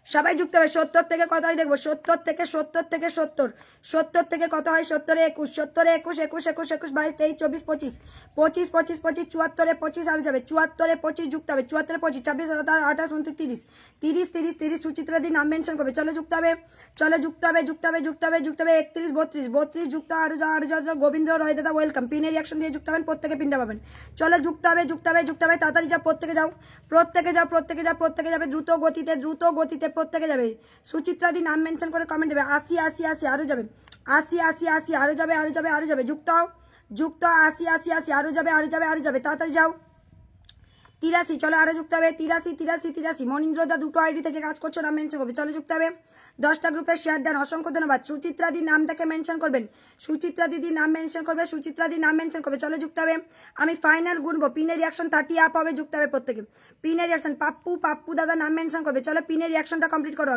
সবাই যুক্ত হবে। 70 থেকে কত হয় দেখবো, 70 থেকে 70 থেকে 70, 70 থেকে কত হয় 70 21, 70 21 21 21 21 22 23 24 25 25 25 25 74 25 আর যাবে 74 25 যুক্ত হবে, 74 25 26 27 28 29 30 30 30 সুচিত্রা দি নাম মেনশন করবে। চলো যুক্ত হবে, চলো যুক্ত হবে যুক্ত হবে যুক্ত হবে যুক্ত হবে 31 32 32 যুক্ত আরো যা গোবিন্দ রয় দাদা ওয়েলকাম। পিনের রিয়াকশন দিয়ে যুক্ত হবেন, প্রত্যেকে পিনটা পাবেন। চলো যুক্ত হবে যুক্ত হবে যুক্ত হবে, তাড়াতাড়ি যাও প্রত্যেকে যাও প্রত্যেকে যাও প্রত্যেকে যাও প্রত্যেকে যাবে দ্রুত গতিতে প্রত্যেকে যাবে। সুচিত্রা দি নাম মেনশন করে কমেন্ট দেবে। 80 80 80 আরো যাবে, 80 80 80 আরো যাবে আরো যাবে আরো যাবে, যুক্ত হও যুক্ত 80 80 80 আরো যাবে আরো যাবে আরো যাবে, তাড়াতাড়ি যাও। 83 চলো আরো যুক্ত হবে, 83 83 83 মনীন্দ্র দা দুটো আইডি থেকে কাজ করছো, নাম মেনশন করবে। চলো যুক্ত হবে, 10টা গ্রুপের শেয়ার ডান, অসংখ্য ধন্যবাদ। সুচিত্রা দি নামটাকে মেনশন করবেন, সুচিত্রা দিদি নাম মেনশন করবে, সুচিত্রা দি নাম মেনশন করবে। চলো যুক্ত হবে, আমি ফাইনাল গুনবো, পিনের রিয়াকশন 30 আপ হবে, যুক্ত হবে প্রত্যেকে। পিনের রিয়াকশন পাপ্পু দাদা নাম মেনশন করবে। চলো পিনের রিয়াকশনটা কমপ্লিট করো,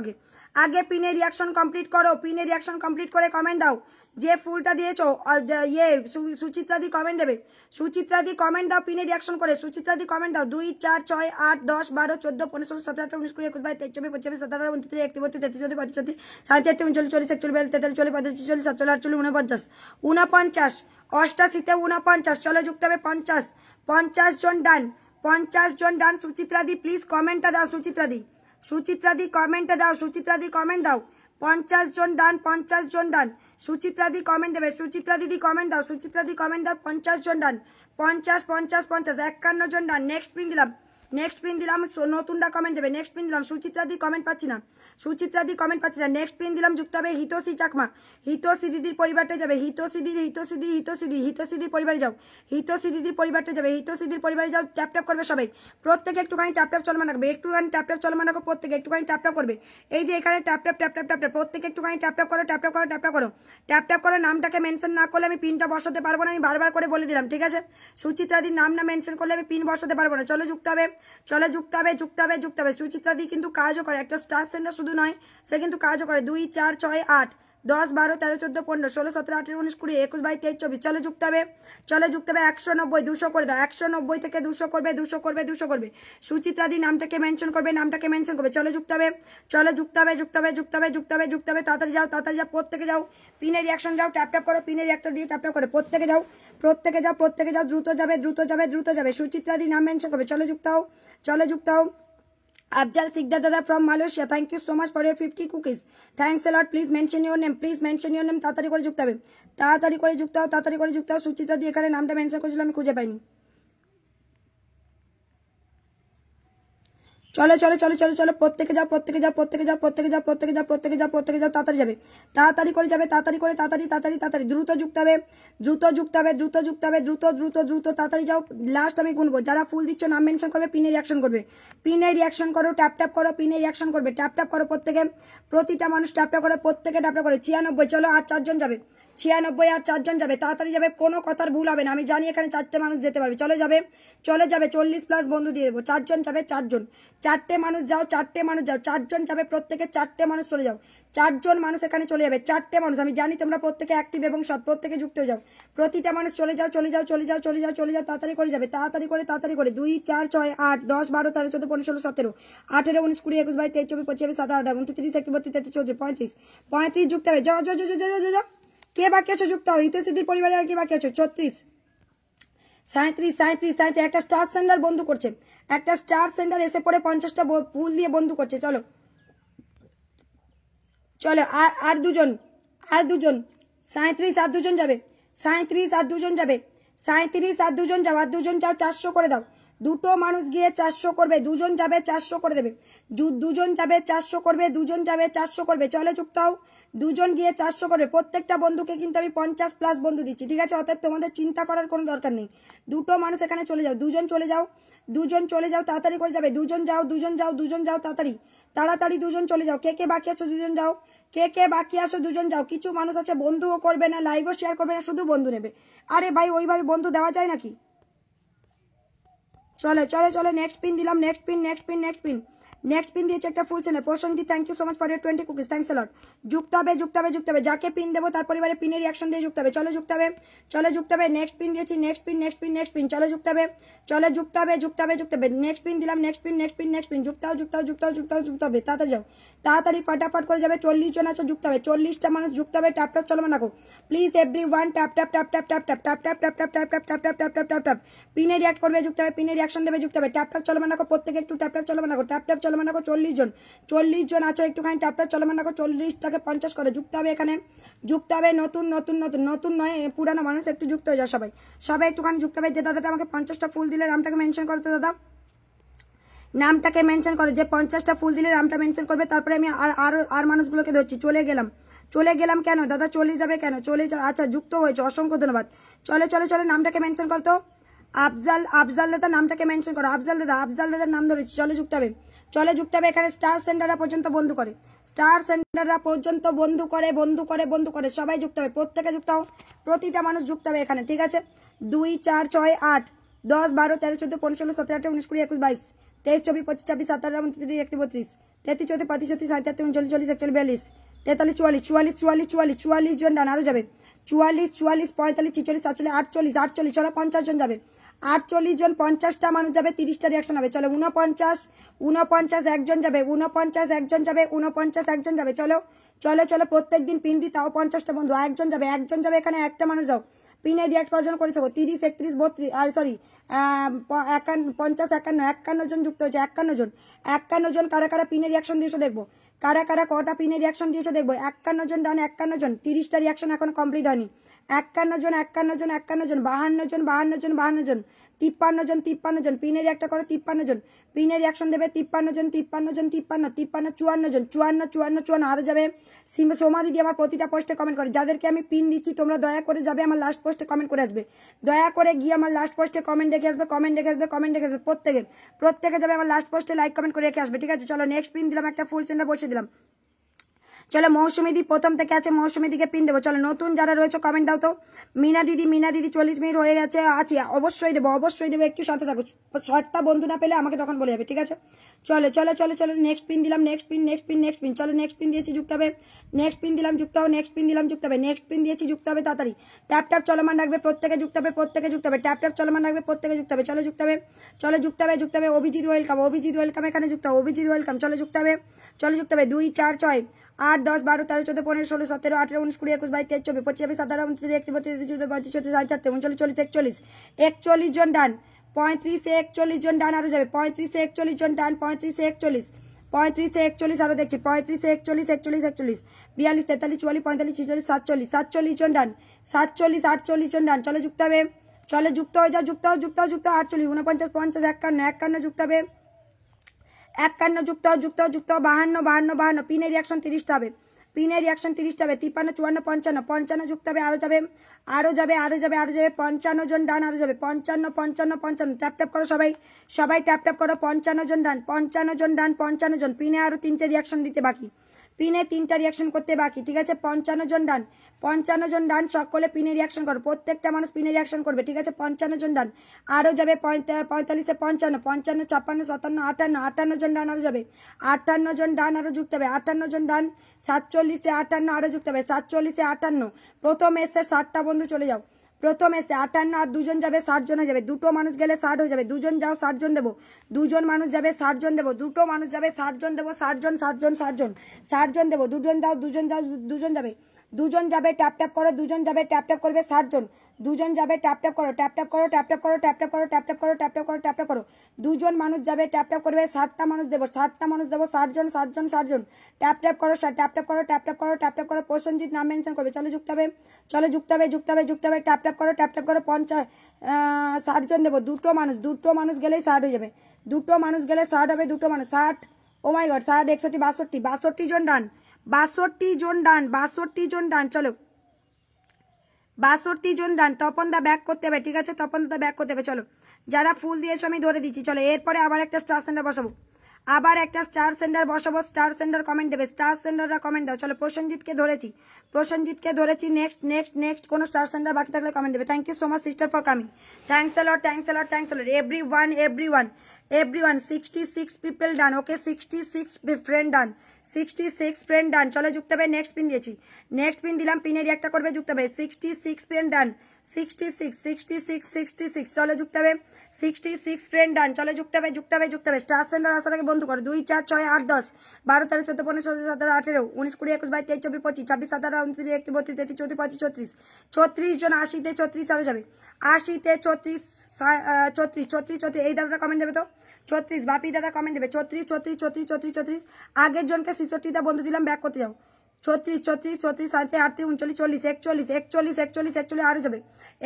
আগে পিনের রিয়াকশন কমপ্লিট করো, পিনের রিয়াকশন কমপ্লিট করে কমেন্ট দাও। যে ফুলটা দিয়েছো সুচিত্রা দি কমেন্ট দেবে, সুচিত্রা দি কমেন্ট দাও পিনের রিয়াকশন করে, সুচিত্রা দি কমেন্ট দাও। 2 4 6 8 10 12 14 15 16 17 18 19 20 21 22 23 24 25 27 28 29 30 31 32 33 34 35 37 39 40 41 42 43 44 45 46 47 48 49 88 49। চলো যুক্ত হবে 50 50 জন ডান, 50 জন ডান। সুচিত্রা দি প্লিজ কমেন্টটা দাও, সুচিত্রা দি কমেন্টটা দাও, সুচিত্রা দি কমেন্ট দাও। 50 জন ডান, 50 জন ডান। সুচিত্রা দি কমেন্ট দেবে, সুচিত্রা দিদি কমেন্ট দাও, সুচিত্রা দি কমেন্ট দাও। 50 জন ডান, 50 50 50 51 জন ডান। নেক্সট পিন দিলাম, নেক্সট পিন দিলাম, নতুনটা কমেন্ট দেবে। নেক্সট পিন দিলাম, সুচিত্রা দি কমেন্ট পাচ্ছি না, সুচিত্রা দি কমেন্ট পাচ্ছি না। নেক্সট পিন দিলাম, যুক্ত হবে হিতোসি চাকমা, হিতোসি দিদির পরিবারটা যাবে, হিতোসিদির পরিবারে যাও, হিতোসি দিদির পরিবারটা যাবে, হিতোসিদির পরিবারে যাও। ট্যাপ ট্যাপ করবে সবাই, প্রত্যেকে একটুখানি ট্যাপ ট্যাপ চলমান রাখবে, একটুখানি ট্যাপ ট্যাপ চলমান রাখো, প্রত্যেকে একটুখানি ট্যাপ ট্যাপ করবে। এই যে এখানে tap tap tap tap tap tap, প্রত্যেকে একটুখানি ট্যাপ ট্যাপ করো, ট্যাপ ট্যাপ করো, ট্যাপ ট্যাপ করো, ট্যাপ ট্যাপ করো। নামটাকে মেনশন না করলে আমি পিনটা বসাতে পারবো না, আমি বারবার করে বলে দিলাম, ঠিক আছে। সুচিত্রাদির নাম না মেনশন করলে আমি পিন বসাতে পারবো না। চলো যুক্ত হবে, চলো যুক্ত হবে যুক্ত হবে যুক্ত হবে। সুচিত্রাদি কিন্তু কাজও করে, একটা স্টার সেন্টার শুধু নয়, সে কিন্তু কাজও করে। 2 4 6 8 10 12 13 14 15 16 17 18 19 20 21 22 23 24। চলো যুক্ত হবে, চলো যুক্ত হবে। 190 200 করে দাও, 190 থেকে 200 করবে, 200 করবে, 200 করবে। সুচিত্রাদি নামটাকে মেনশন করবে, নামটাকে মেনশন করবে। চলো যুক্ত হবে, চলো যুক্ত হবে যুক্ত হবে যুক্ত হবে যুক্ত হবে যুক্ত হবে। তাড়াতাড়ি যাও, তাড়াতাড়ি যাও, প্রত্যেকে যাও। পিনের রিয়াকশন যাও, ট্যাপ ট্যাপ করো, পিনের রিয়াকশন দিয়ে ট্যাপ ট্যাপ করে প্রত্যেকে যাও, প্রত্যেকে যাও, প্রত্যেকে যাও। দ্রুত যাবে দ্রুত যাবে দ্রুত যাবে। সুচিত্রাদি নাম মেনশন করবে। চলো যুক্ত হও, চলো যুক্ত হও। Abjal Sikdar Dada from Malaysia, thank you so much for your 50 cookies. Thanks a lot. Please mention your name. Please mention your name. তাড়াতাড়ি করে যুক্ত হবে, তাড়াতাড়ি করে যুক্ত হও, তাড়াতাড়ি করে যুক্ত হও। সুচিত্রা দি এখানে নামটা মেনশন করেছিল, আমি খুঁজে পাইনি। চলো চলো চলো চলো চলো, প্রত্যেকে যাও, প্রত্যেকে যাও, প্রত্যেকে যাও, প্রত্যেকে যাও, প্রত্যেকে যাও, প্রত্যেকে যাও, প্রত্যেকে যাও। তাড়াতাড়ি যাবে, তাড়াতাড়ি করে যাবে, তাড়াতাড়ি করে, তাড়াতাড়ি তাড়াতাড়ি তাড়াতাড়ি। দ্রুত যুক্ত হবে, দ্রুত যুক্ত হবে, দ্রুত যুক্ত হবে, দ্রুত দ্রুত দ্রুত। তাড়াতাড়ি যাও, লাস্ট আমি গুনবো। যারা ফুল দিচ্ছ নাম মেনশন করবে, পিনের রিয়াকশন করবে, পিনের রিয়াকশন করো, ট্যাপ ট্যাপ করো, পিনের রিয়াকশন করবে, ট্যাপ ট্যাপ করো প্রত্যেকে, প্রতিটা মানুষ ট্যাপ ট্যাপ করো, প্রত্যেকে ট্যাপ ট্যাপ করে। 96 চলো, আর 4 জন যাবে, 96 আর 4 জন যাবে। তাড়াতাড়ি যাবে, কোনো কথার ভুল হবে না, আমি জানি এখানে 4টে মানুষ যেতে পারবে। চলে যাবে, চলে যাবে, 40+ বন্ধু দিয়ে দেবো। 4 জন যাবে, 4 জন, 4টে মানুষ যাও, 4টে মানুষ যাও, 4 জন যাবে, প্রত্যেকে 4টে মানুষ চলে যাও। 4 জন মানুষ এখানে চলে যাবে, 4টে মানুষ। আমি জানি তোমরা প্রত্যেকে অ্যাক্টিভ এবং সৎ, প্রত্যেকে যুক্ত হয়ে যাও। প্রতিটা মানুষ চলে যাও, চলে যাও, চলে যাও, চলে যাও, চলে যাও। তাড়াতাড়ি করে যাবে, তাড়াতাড়ি করে, তাড়াতাড়ি করে। 2 4 6 8 10 12 13 14 15 16 17 18 19 20 21 22 23 24 25 27 28 29 30 31 32 33 34 35 যুক্ত হবে। যাও যাও যাও যাও যাও। কে বাকি আছো যুক্ত হও। হিতসিদ্ধির পরিবারে আর কি বাকি আছো? 36 37 37 37। একটা স্টার সেন্টার বন্ধু করছে, একটা স্টার সেন্টার এসে পড়ে 50টা ফুল দিয়ে বন্ধু করছে। চলো চলো, আর দুজন, আর দুজন। 37 আর দুজন যাবে, 37 আর দুজন যাবে, 37 আর দুজন যাও, আর দুজন যাও। 400 করে দাও, দুটো মানুষ গিয়ে 400 করবে, দুজন যাবে 400 করে দেবে, দুজন যাবে 400 করবে, দুজন যাবে 400 করবে। চলো যুক্ত হও, দুজন গিয়ে 400 করবে। প্রত্যেকটা বন্ধুকে কিন্তু আমি 50+ বন্ধু দিচ্ছি, ঠিক আছে? অতএব তোমাদের চিন্তা করার কোনো দরকার নেই। দুটো মানুষ এখানে চলে যাও, দুজন চলে যাও, দুজন চলে যাও, তাড়াতাড়ি করে যাবে। দুজন যাও, দুজন যাও, দুজন যাও, তাড়াতাড়ি তাড়াতাড়ি দুজন চলে যাও। কে কে বাকি আছো দুজন যাও, কে কে বাকি আছো দুজন যাও। কিছু মানুষ আছে বন্ধুও করবে না, লাইভও শেয়ার করবে না, শুধু বন্ধু নেবে। আরে ভাই ওইভাবে বন্ধু দেওয়া যায় নাকি? চলে চলে চলে, নেক্সট পিন দিলাম, next pin next pin next pin next pin দিয়েছে একটা ফুল centre. Prasanjit thank you so much for your 20 cookies, thanks a lot. যুক্ত হবে যুক্ত হবে যুক্ত হবে, যাকে পিন দেবো তার পরিবারে পিনের রিয়াকশন দিয়ে যুক্ত হবে। চলো যুক্ত হবে, চলে যুক্ত হবে। নেক্সট পিন দিয়েছি, next pin next pin next pin, চলে যুক্ত হবে, চলে যুক্ত হবে যুক্ত হবে যুক্ত হবে। নেক্সট পিন দিলাম, next pin next pin next pin, যুক্ত হও যুক্ত হও যুক্ত হও যুক্ত হও যুক্ত হবে। তাড়াতাড়ি যাও, তাড়াতাড়ি ফটাফট করে যাবে। 40 জন আছে, যুক্ত হবে। 40টা মানুষ যুক্ত হবে। ট্যাপ ট্যাপ চলো রাখো please everyone, tap tap tap tap tap tap tap tap tap tap tap tap tap tap tap tap tap. পিনে রিয়াক্ট করবে, যুক্ত হবে। পিনে রিয়াকশন দেবে, যুক্ত হবে। ট্যাপ ট্যাপ চলো রাখো প্রত্যেকে একটু ট্যাপ ট্যাপ চলো রাখো, ট্যাপ ট্যাপ চলো রাখো। 40 জন, 40 জন আছো, একটুখানি ট্যাপ ট্যাপ চলো রাখো। 40টাকে 50 করে যুক্ত হবে। এখানে যুক্ত হবে। নতুন নতুন নতুন নতুন নয়, পুরানো মানুষ একটু যুক্ত হয়ে যাও। সবাই সবাই একটুখানি যুক্ত হবে। যে দাদাটা আমাকে 50টা ফুল দিলে নামটাকে মেনশন করতে, দাদা নামটাকে মেনশন করে, যে 50টা ফুল দিলে নামটা মেনশন করবে। তারপরে আমি আর মানুষগুলোকে ধরছি। চলে গেলাম, চলে গেলাম কেন দাদা? চলে যাবে কেন? চলে যা, আচ্ছা যুক্ত হয়েছে, অসংখ্য ধন্যবাদ। চলে চলে চলে, নামটাকে মেনশন করতো। আফজাল, আফজাল দাদা নামটাকে মেনশন করো। আফজাল দাদা, আফজাল দাদার নাম ধরেছি। চলে যুক্ত হবে, চলে যুক্ত হবে। এখানে স্টার সেন্টাররা পর্যন্ত বন্ধু করে, স্টার সেন্টাররা পর্যন্ত বন্ধু করে, বন্ধু করে, বন্ধু করে। সবাই যুক্ত হবে, প্রত্যেকে যুক্ত হও। প্রতিটা মানুষ যুক্ত হবে এখানে, ঠিক আছে? 2 4 6 8 10 12 13 14 15 16 17 18 19 20 21 22 23 24 25 26 27 28 29 30 31 32 33 34 35 37 39 40 41 42 43 44 44 44 44 জন ডান, আরো যাবে। 44 44 45 46 47 48 48, চলো 50 জন যাবে। 48 জন, 50টা মানুষ যাবে, 30টা রিয়াকশন হবে। চলো 49 49 একজন যাবে, 49 একজন যাবে, 49 একজন যাবে। চলো চলো চলো, প্রত্যেক দিন পিন দিই, তাও 50টা বন্ধু। একজন যাবে, একজন যাবে। এখানে একটা মানুষ যাও, পিনে রিয়াক্ট করার জন্য করেছে। 30 31 32 আর সরি 50 51 জন যুক্ত হয়েছে। 51 জন, 51 জন কারা কারা পিনে রিয়াকশন দিয়েছো দেখবো, কারা কারা কটা পিনে রিয়াকশন দিয়েছো দেখবো। 51 জন ডান, 51 জন। 30টা রিয়াকশন এখনো কমপ্লিট হয়নি। 51 জন 51 জন 51 জন, 52 জন 52 জন 52 জন, 53 জন 53 জন, পিনের একটা করে 53 জন, পিনের রিয়াকশন দেবে। 53 জন 53 জন 53 53 54 জন, 54 54 54 আরো যাবে। সোমা দিদি আমার প্রতিটা পোস্টে কমেন্ট করে, যাদেরকে আমি পিন দিচ্ছি তোমরা দয়া করে যাবে আমার লাস্ট পোস্টে কমেন্ট করে আসবে। দয়া করে গিয়ে আমার লাস্ট পোস্টে কমেন্ট রেখে আসবে, কমেন্ট রেখে আসবে, কমেন্ট রেখে আসবে। প্রত্যেকে যাবে আমার লাস্ট পোস্টে লাইক কমেন্ট করে রেখে আসবে, ঠিক আছে? চলো নেক্সট পিন দিলাম, একটা ফুল সেন্টার বসে দিলাম। চলো মৌসুমী দি প্রথম থেকে আছে, মৌসুমী দিকে পিন দেবো। চলো নতুন যারা রয়েছে কমেন্ট দাও তো। মিনা দিদি, মিনা দিদি 40 মিনিট হয়ে গেছে, আছি, অবশ্যই দেবো, অবশ্যই দেবো। একটু সাথে থাকো, 6টা বন্ধু না পেলে আমাকে তখন বলে যাবে, ঠিক আছে? চলো চলো চলো চলো, নেক্সট পিন দিলাম, next pin next pin next pin. চলো নেক্সট পিন দিয়েছি, যুক্ত হবে। নেক্সট পিন দিলাম, যুক্ত হবে। নেক্সট পিন দিলাম, যুক্ত হবে। নেক্সট পিন দিয়েছি, যুক্ত হবে। তাড়াতাড়ি ট্যাপ ট্যাপ চলমান রাখবে, প্রত্যেকে যুক্ত হবে, প্রত্যেকে যুক্ত হবে। ট্যাপ ট্যাপ চলমান রাখবে, প্রত্যেকে যুক্ত হবে। চলো যুক্ত হবে, চলো যুক্ত হবে, যুক্ত হবে। অভিজিৎ ওয়েলকাম, অভিজিৎ ওয়েলকাম, এখানে যুক্ত হবে। অভিজিৎ ওয়েলকাম, চলো যুক্ত হবে, চলো যুক্ত হবে। 2 4 6 8 10 12 13 14 15 16 17 18 19 20 21 22 23 24 25 27 28 29 30 31 32 33 34 35 36 41 জন ডান, 35 41 জন ডান, আরো যাবে। 35 41 জন ডান, 35 41 35 41 আরো দেখছি। 35 41 41 41 42 43 44 45 46 47 47 জন ডান, 47 48 জন ডান। চলে যুক্ত হবে, চলে যুক্ত হয়ে যাও, যুক্ত হও যুক্ত হও যুক্ত 48 49 50 51 51 যুক্ত হবে। 51 যুক্ত হও যুক্ত হও যুক্ত হও। 52 52 52 পিনের রিয়াকশন 30টা হবে, পিনের রিয়াকশন 30টা হবে। 53 54 55 55 যুক্ত হবে, আরো যাবে, আরো যাবে, আরো যাবে, আরো যাবে। 55 জন ডান, আরো যাবে। 55 55 55 ট্যাপ ট্যাপ করো সবাই, সবাই ট্যাপ ট্যাপ করো। 55 জন ডান, 55 জন ডান, 55 জন। পিনে আরো 3টে রিয়াকশন দিতে বাকি, পিনে 3টা রিয়াকশন করতে বাকি, ঠিক আছে? 55 জন ডান, 55 জন ডান, সকলে পিনে রিয়াকশন করো। প্রত্যেকটা মানুষ পিনে রিয়াকশন করবে, ঠিক আছে? 55 জন ডান, আরো যাবে। 45 55 55 56 57 58 58 জন ডান, আরো যাবে। 58 জন ডান, আরো যুক্ত হবে। 58 জন ডান, 47 58 আরো যুক্ত হবে। 47 58 প্রথম এসে 60টা বন্ধু চলে যাও। প্রথম এসে 58 আর 2 জন যাবে, 60 জন যাবে। দুটো মানুষ গেলে 60 হয়ে যাবে। 2 জন যাও, 60 জন দেবো। 2 জন মানুষ যাবে, 60 জন দেবো। দুটো মানুষ যাবে, 60 জন দেবো। 60 জন 60 জন 60 জন 60 জন দেবো। 2 জন যাও, 2 জন যাও, 2 জন যাবে। 2 জন যাবে, ট্যাপ ট্যাপ করো। 2 জন যাবে, ট্যাপ ট্যাপ করবে। 60 জন। 2 জন যাবে, ট্যাপ ট্যাপ করো, ট্যাপ ট্যাপ করো, ট্যাপ ট্যাপ করো, ট্যাপ ট্যাপ করো, ট্যাপ ট্যাপ করো, ট্যাপ ট্যাপ করো, ট্যাপ ট্যাপ করো। 2 জন মানুষ যাবে, ট্যাপ ট্যাপ করবে। 60টা মানুষ দেবো, 60টা মানুষ দেবো। 60 জন 60 জন 60 জন ট্যাপ ট্যাপ করো, ট্যাপ ট্যাপ করো, ট্যাপ ট্যাপ করো, ট্যাপ ট্যাপ করো। প্রসঞ্জিৎ নাম মেনশন করবে। চলো যুক্ত হবে, চলো যুক্ত হবে, যুক্ত হবে, যুক্ত হবে। ট্যাপ ট্যাপ করো, ট্যাপ ট্যাপ করো। 60 জন দেবো। দুটো মানুষ গেলেই 60 হয়ে যাবে। দুটো মানুষ গেলে 60 হবে। দুটো মানুষ 60, ও মাই গড 60 61 62 62 জন ডান, 62 জন ডান, 62 জন ডান। চলো 62 জন ডান। তপন দা ব্যাক করতে হবে, ঠিক আছে, তপন দা ব্যাক করতে হবে। চলো যারা ফুল দিয়েছো আমি ধরে দিচ্ছি। চলো এরপরে আবার একটা স্টার সেন্টার বসাবো, আবার একটা স্টার সেন্টার বসাবো। স্টার সেন্টার কমেন্ট দেবে, স্টার সেন্টাররা কমেন্ট দাও। চলো প্রসেনজিৎকে ধরেছি, প্রসেনজিৎকে ধরেছি। নেক্সট নেক্সট নেক্সট কোনো স্টার সেন্টার বাকি থাকলে কমেন্ট দেবে। Thank you so much sister for coming. Thanks a lot, thanks a lot, thanks a lot. Everyone 66 people done. Okay 66 friend done, 66 friend done. চলো যুক্ত হবে। নেক্সট পিন দিয়েছি, next pin দিলাম, পিনের একটা করবে, যুক্ত হবে। 66 ফ্রেন্ড ডান, 66 66 66। চলো যুক্ত হবে। 66 ফ্রেন্ড ডান। চলো যুক্ত হবে, যুক্ত হবে, যুক্ত হবে। স্টার সেন্টার আসার আগে বন্ধু করো। 2 4 6 8 10 12 13 14 15 16 17 18 19 20 21 22 23 24 25 26 27 29 31 32 33 34 35 36 জন। 80 তে 34 আরো যাবে, 80 তে 34 34 34 34। এই দাদাটা কমেন্ট দেবে তো 34, বাপি দাদা কমেন্ট দেবে 34 34 34 34 34। আগের জনকে 66 টা বন্ধু দিলাম, ব্যাক করতে যাও। 34 34 34 37 38 39 40 41 41 41 41 আরো যাবে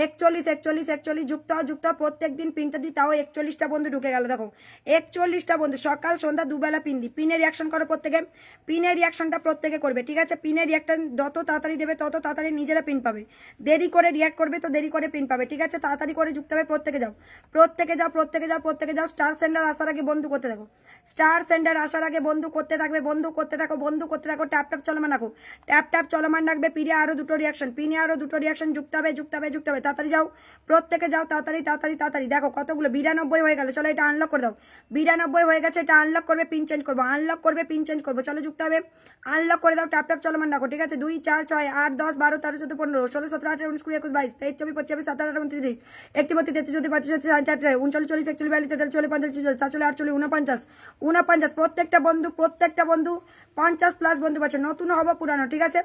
41 41 41। যুক্ত যুক্ত প্রত্যেকদিন পিনটা দিই, তাও 41টা বন্ধু ঢুকে গেল। দেখো 41টা বন্ধু, সকাল সন্ধ্যা দুবেলা পিন দিই। পিনের রিয়াকশন করো প্রত্যেকে, পিনের রিয়াকশনটা প্রত্যেকে করবে, ঠিক আছে। পিনের রিয়াকশন যত তাড়াতাড়ি দেবে তত তাড়াতাড়ি নিজেরা পিন পাবে। দেরি করে রিয়াক্ট করবে তো দেরি করে পিন পাবে, ঠিক আছে। তাড়াতাড়ি করে যুক্ত হবে। প্রত্যেকে যাও, প্রত্যেকে যাও, প্রত্যেকে যাও, প্রত্যেকে যাও। স্টার সেন্টার আসার আগে বন্ধু করতে থাকো, স্টার সেন্টার আসার আগে বন্ধু করতে থাকবে, বন্ধু করতে থাকো, বন্ধু করতে থাকো। ট্যাপ ট্যাপ চলমান রাখো, ট্যাপ ট্যাপ চলমান রাখবে। পিনে আরো দুটো রিয়াকশন, পিনে আরো দুটো রিয়াকশন যুক্ত হবে, যুক্ত হবে, যুক্ত হবে। তাড়াতাড়ি যাও, প্রত্যেকে যাও, তাড়াতাড়ি তাড়াতাড়ি তাড়াতাড়ি। দেখো কতগুলো 92 হয়ে গেল। চলো এটা আনলক করে দাও, 92 হয়ে গেছে, এটা আনলক করবে, পিন চেঞ্জ করবো, আনলক করবে, পিন চেঞ্জ করবো। চলো যুক্ত হবে, আনলক করে দাও। ট্যাপ ট্যাপ চলমান রাখো, ঠিক আছে। 2 4 6 8 10 12 13 14 15 16 17 18 19 20 21 22 23 24 25 26 27 28 29 31 32 33 34 35 36 37 39 40 41 42 43 44 45 46 47 48 49। প্রত্যেকটা বন্ধু, প্রত্যেকটা বন্ধু 50 প্লাস বন্ধু পাচ্ছে, নতুন হবো পুরানো, ঠিক আছে।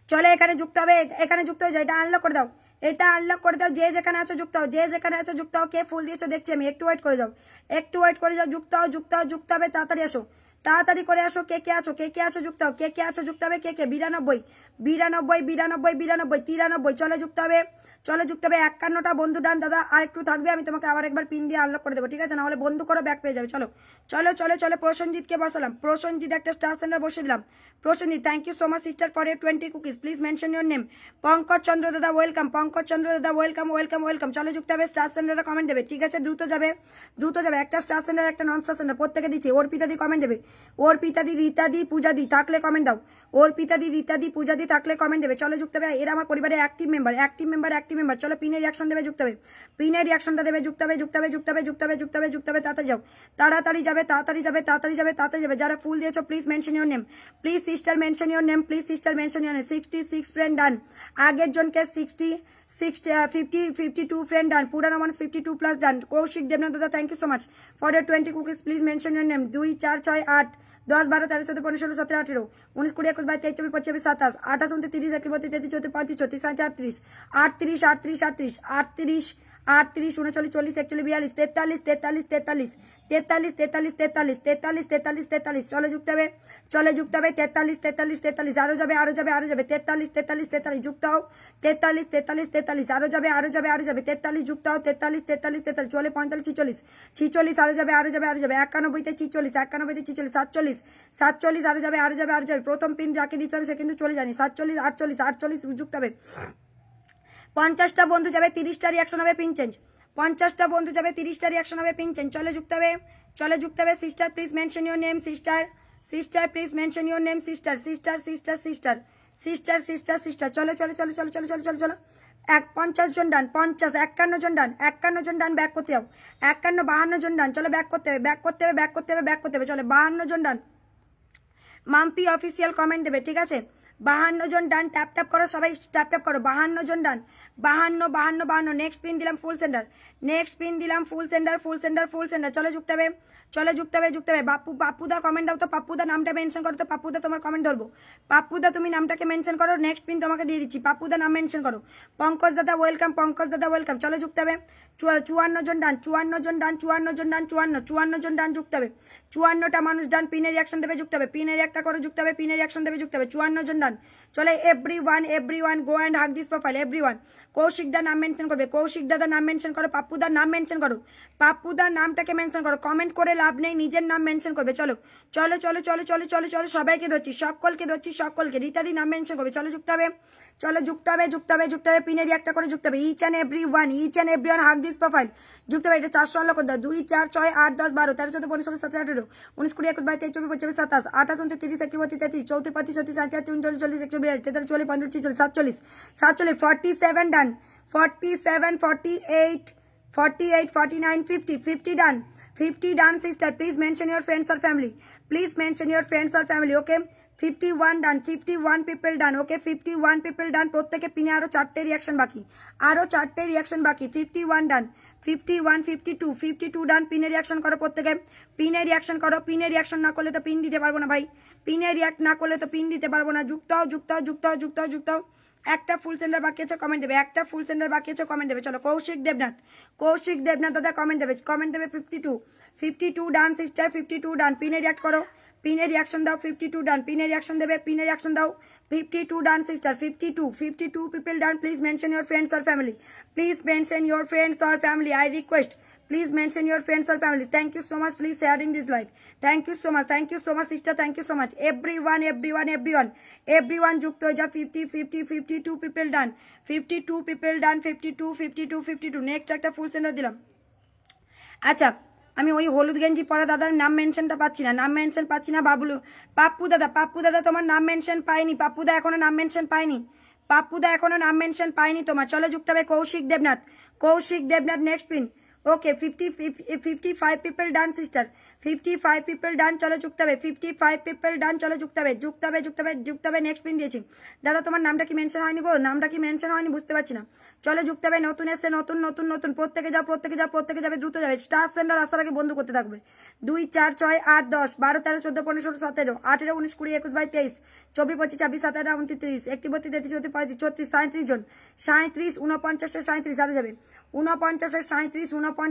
চলে এখানে যুক্ত হবে, এখানে যুক্ত হয়ে যায়। এটা আনলক করে দাও, এটা আনলক করে দাও। যে যেখানে আছো যুক্ত হও, যে যেখানে আছো যুক্ত হও। কে ফুল দিয়েছো দেখছি আমি, একটু ওয়েট করে যাও, একটু ওয়েট করে যাও। যুক্ত হও, যুক্ত হও, যুক্ত হবে। তাড়াতাড়ি আসো, তাড়াতাড়ি করে আসো। কে কে আছো, কে কে আছো যুক্ত হও, কে কে আছো যুক্ত হবে। কে কে 92 92 92 92 93। চলে যুক্ত হবে, চলে যুক্ত হবে। 51টা বন্ধু ডান দাদা, আর একটু থাকবে, আমি তোমাকে আবার একবার পিন দিয়ে আনলক করে দেবো, ঠিক আছে। না হলে বন্ধু করো, ব্যাক পেয়ে যাবে। চলো চলো চলো চলো। প্রসেনজিৎকে বসালাম, প্রসেনজিৎ একটা স্টার সেন্টার বসে দিলাম। Prosenjit thank you so much sister for এর 20 cookies, please mention your name. Pankaj Chandra দাদা ওয়েলকাম, পঙ্কজ চন্দ্র দাদা ওয়েলকাম ওয়েলকাম ওয়েলকাম। চলো যুক্ত হবে। স্টার সেন্টারে কমেন্ট দেবে, ঠিক আছে। দ্রুত যাবে, দ্রুত যাবে। একটা স্টার সেন্টার, একটা নন স্টার সেন্টার, প্রত্যেকে দিচ্ছে। ওর পিতাদি কমেন্ট দেবে, ওর পিতাদি রীতাদি পূজাদি থাকলে কমেন্ট দাও। ওর পিতাদি রীতাদি পূজাদি থাকলে কমেন্ট দেবে। চলো যুক্ত হবে। এরা আমার পরিবারের active member, active member, active member. চলো পিনের রিয়াকশন দেবে, যুক্ত হবে। পিনের রিয়াকশনটা দেবে, যুক্ত হবে, যুক্ত হবে, যুক্ত হবে, যুক্ত হবে, যুক্ত হবে, যুক্ত হবে। তাড়াতাড়ি যাও, তাড়াতাড়ি যাবে, তাড়াতাড়ি যাবে, তাড়াতাড়ি যাবে, তাড়াতাড়ি যাবে। যারা ফুল দিয়েছো please mention your name, please sister mention your name, please sister mention your name. 66 friend done. আগের জনকে 52 ফ্রেন্ড ডান। পুরানো মানুষ 52 প্লাস ডান। কৌশিক দেবনাথ দাদা thank you so much for এর 20 cookies, please mention your name. 2 4 6 8 10 12 13 14 15 16 17 18 19 20 21 22 23 24 25 27 28 29 30 31 32 33 34 35 36 37 38 38 38 38 38 39 40 41 42 43 43 43 43 43 43 43 43 43। চলে যুক্ত হবে, চলে যুক্ত হবে। 43 43 43 আরো যাবে, আরো যাবে, আরো যাবে। 43 43 43 যুক্ত হও। 43 43 43 আরো যাবে, আরো যাবে, আরো যাবে। 43 যুক্ত হও। 43 43 43 চলে 45 46 46 আরো যাবে, আরো যাবে, আরো যাবে। 91 তে 46 91 তে 46 47 47 আরো যাবে, আরো যাবে, আরো যাবে। প্রথম পিন যাকে দিচ্ছিলাম সে কিন্তু চলে যায়নি। 47 48 48 যুক্ত হবে। 50টা বন্ধু যাবে, 30টা রিয়াকশন হবে, পিন চেঞ্জ। 50টা বন্ধু যাবে, 30টা রিয়াকশন হবে, পিন চেঞ্জ। চলে যুক্ত হবে, চলে যুক্ত হবে। Sister please mention your name, sister sister please mention your name, sister sister sister sister sister sister sister. চলে চলে চলে চলে চলে চলে চলে চলো। 50 জন ডান, 50 51 জন ডান, 51 জন ডান। ব্যাক করতে যাও। 51 52 জন ডান। চলো ব্যাক করতে হবে, ব্যাক করতে হবে, ব্যাক করতে হবে, ব্যাক করতে হবে। চলে 52 জন ডান। মাম্পি অফিসিয়াল কমেন্ট দেবে, ঠিক আছে। 52 জন ডান। ট্যাপ ট্যাপ করো সবাই, ট্যাপ ট্যাপ করো। 52 জন ডান, 52 52 52। নেক্সট পিন দিলাম ফুল সেন্টার, নেক্সট পিন দিলাম ফুল সেন্টার, ফুল সেন্টার, ফুল সেন্টার। চলে যুক্ত হবে, চলে যুক্ত হবে, যুক্ত হবে। পাপ্পুদা কমেন্ট দাও তো, পাপ্পুদা নামটা মেনশন করো তো। পাপ্পুদা তোমার কমেন্ট ধরবো। পাপ্পুদা তুমি নামটাকে মেনশন করো, নেক্সট পিন তোমাকে দিয়ে দিচ্ছি। পাপ্পুদা নাম মেনশন করো। পঙ্কজ দাদা ওয়েলকাম, পঙ্কজ দাদা ওয়েলকাম। চলে যুক্ত হবে। 54 জন ডান, 54 জন ডান, 54 জন ডান, 54 জন ডান যুক্ত হবে। 54টা মানুষ ডান। পিনের রিয়াকশন দেবে, যুক্ত হবে। পিনের একটা করে যুক্ত হবে, পিনের রিয়াকশন দেবে, যুক্ত হবে। 54 জন ডান, চলে everyone go and hug this profile everyone. কৌশিকদার নাম মেনশন করবে, কৌশিক দাদার নাম মেনশন করো, পাপ্পুদার নাম মেনশন করো, পাপ্পুদার নামটাকে মেনশন করো, কমেন্ট করে লাভ নেই, নিজের নাম মেনশন করবে। চলো চলো চলো চলো চলো চলো চলো সবাইকে ধরছি, সকলকে ধরছি, সকলকে। রীতাদি নাম মেনশন করবে। চলো যুক্ত হবে, চলো যুক্ত হবে, যুক্ত হবে, যুক্ত হবে, পিনেরই একটা করে যুক্ত হবে। Each and everyone hug this profile যুক্ত হবে। এটা 400 আনলক করে দাও। 2 4 6 8 10 12 13 14 15 16 17 18 19 20 21 22 23 24 25 27 28 29 30 31 33 34 35 36 37 39 40 41 42 43 44 45 46 47 47 done, 47 48 48 49 50 50 done, 50 done sister. Please mention your friends আর family, please mention your friends আর family. Okay 51 done, 51 people done. Okay 51 people done. প্রত্যেকে পিনে আরো 4টে রিয়াকশন বাকি, আরো 4টে রিয়াকশন বাকি। 51 ডান, 51 52 52 ডান। পিনে রিয়াকশন করো প্রত্যেকে, পিনে রিয়াকশন করো। পিনে রিয়াকশন না করলে তো পিন দিতে পারবো না ভাই, পিনে রিয়াক্ট না করলে তো পিন দিতে পারবো না। যুক্ত হও, যুক্ত হও, যুক্ত হও, যুক্ত হও, যুক্ত হও। একটা ফুল সেন্ডার বাকি আছে, কমেন্ট দেবে। একটা ফুল সেন্ডার বাকি আছে, কমেন্ট দেবে। চলো কৌশিক দেবনাথ, কৌশিক দেবনাথ দাদা কমেন্ট দেবে, কমেন্ট দেবে। 52 ডান সিস্টার, 52 ডান। পিনে রিয়াক্ট করো, পিনে রিয়াকশন দাও। 52 ডান, পিনে রিয়াকশন দেবে, পিনে রিয়াকশন দাও। 52 done sister, 52 people done. Please mention your friends or family, please mention your friends or family, I request. Please mention your friends or family. Thank you so much. Please sharing this live. Thank you so much. Thank you so much, sister. Thank you so much. Everyone যুক্ত হয়ে যা। 52 people done. 52 people done. 52. Next একটা ফুল centre দিলাম। আচ্ছা, আমি ওই হলুদ গেঞ্জি পরা দাদার নাম মেনশনটা পাচ্ছি না, নাম মেনশন পাচ্ছি না। বাবুলু, পাপ্পু দাদা তোমার নাম মেনশন পাইনি, পাপ্পুদা এখনো নাম মেনশন পাইনি, পাপ্পুদা এখনো নাম মেনশন পাইনি তোমার। চলো যুক্ত হবে Koushik Debnath, Koushik Debnath. Next pin. Okay 55 people done sister, 55 people done. চলো যুক্ত হবে 55 পিপল ডান। চলো যুক্ত হবে, যুক্ত হবে, যুক্ত হবে, যুক্ত হবে। নেক্সট পিন দিয়েছি দাদা, তোমার নামটা কি মেনশন হয়নি গো? নামটা কি মেনশন হয়নি বুঝতে পারছি না। চলো যুক্ত হবে, নতুন এসছে, নতুন নতুন নতুন। প্রত্যেকে যাও, প্রত্যেকে যাও, প্রত্যেকে যাবে, দ্রুত যাবে। স্টার সেন্টার আসার আগে বন্ধ করতে থাকবে। 2 4 6 8 10 12 13 14 15 16 17 18 19 20 21 22 23 24 25 26 27 28 29 31 32 33 34 35 36 জন। 37 49 37 আরো যাবে। 49 37 49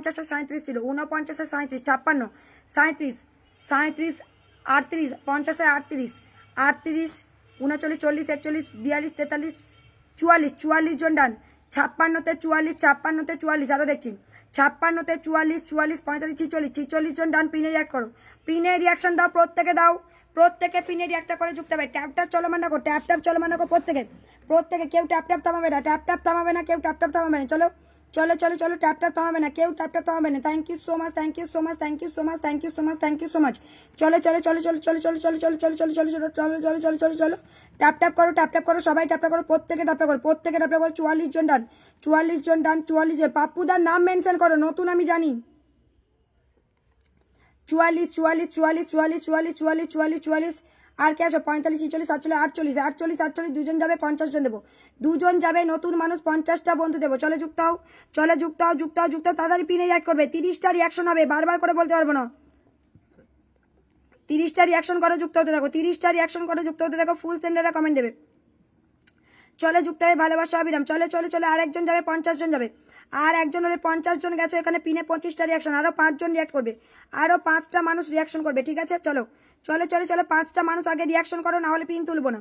37 ছিল, 49 37 56 37 37 38 50 38 38 39 40 41 42 43 44 44 জন ডান। 56তে 44 56তে 44 আরো দেখছি। 56তে 44 44 45 46 46 জন ডান। পিনে রিয়াক্ট করো, পিনে রিয়াকশন দাও, প্রত্যেকে দাও, প্রত্যেকে পিনে রিয়াক্ট করে যুক্ত হবে। ট্যাপ ট্যাপ চলমান রাখো, ট্যাপ ট্যাপ চলমান রাখো প্রত্যেকে, প্রত্যেকে। কেউ ট্যাপ ট্যাপ থামাবে না, ট্যাপ ট্যাপ থামাবে না, কেউ ট্যাপ ট্যাপ থামাবে না। চলো চলো চলো চলো, ট্যাপ ট্যাপ থামাবে না, কেউ ট্যাপ ট্যাপ থামাবে না। Thank you so much, thank you so much, thank you so much, thank you so much, thank you so much. চলো চলো চলো চলো চলো চলো চলো চলো চলো চলো চলো চলো চলো চলো চলো চলো চলো। ট্যাপ ট্যাপ করো, ট্যাপ ট্যাপ করো, সবাই ট্যাপ ট্যাপ করো, প্রত্যেকে ট্যাপ ট্যাপ করো, প্রত্যেকে ট্যাপ ট্যাপ করো। 44 জন ডান, 44 জন ডান, 44 জন। পাপ্পুদার নাম মেনশন করো, নতুন আমি জানি। 44 44 44 44 44 44 44 44। আর কে আছো? 45 46 47 48 48 48 দুজন যাবে, 50 জন দেবো, দুজন যাবে, নতুন মানুষ 50টা বন্ধু দেবো। চলে যুক্ত হও, চলে যুক্ত হও, যুক্ত হও, যুক্ত হও। তাড়াতাড়ি পিনে রিয়াক্ট করবে। 30টা রিয়াকশন হবে, বারবার করে বলতে পারবো না। 30টা রিয়াকশন করো, যুক্ত হতে দেখো, 30টা রিয়াকশন করো, যুক্ত হতে দেখো। ফুল সেন্ডারে কমেন্ট দেবে। চলে যুক্ত হয়ে ভালোবাসা অবিরাম। চলে চলে চলে, আর একজন যাবে, 50 জন যাবে। আর একজন হলে 50 জন গেছে, এখানে পিনে 25টা রিয়াকশন, আরো 5 জন রিয়াক্ট করবে, আরো 5টা মানুষ রিয়াকশন করবে। ঠিক আছে, চলো চলে চলে চলে, 5টা মানুষ আগে রিয়াকশন করো, না হলে পিন তুলবো না।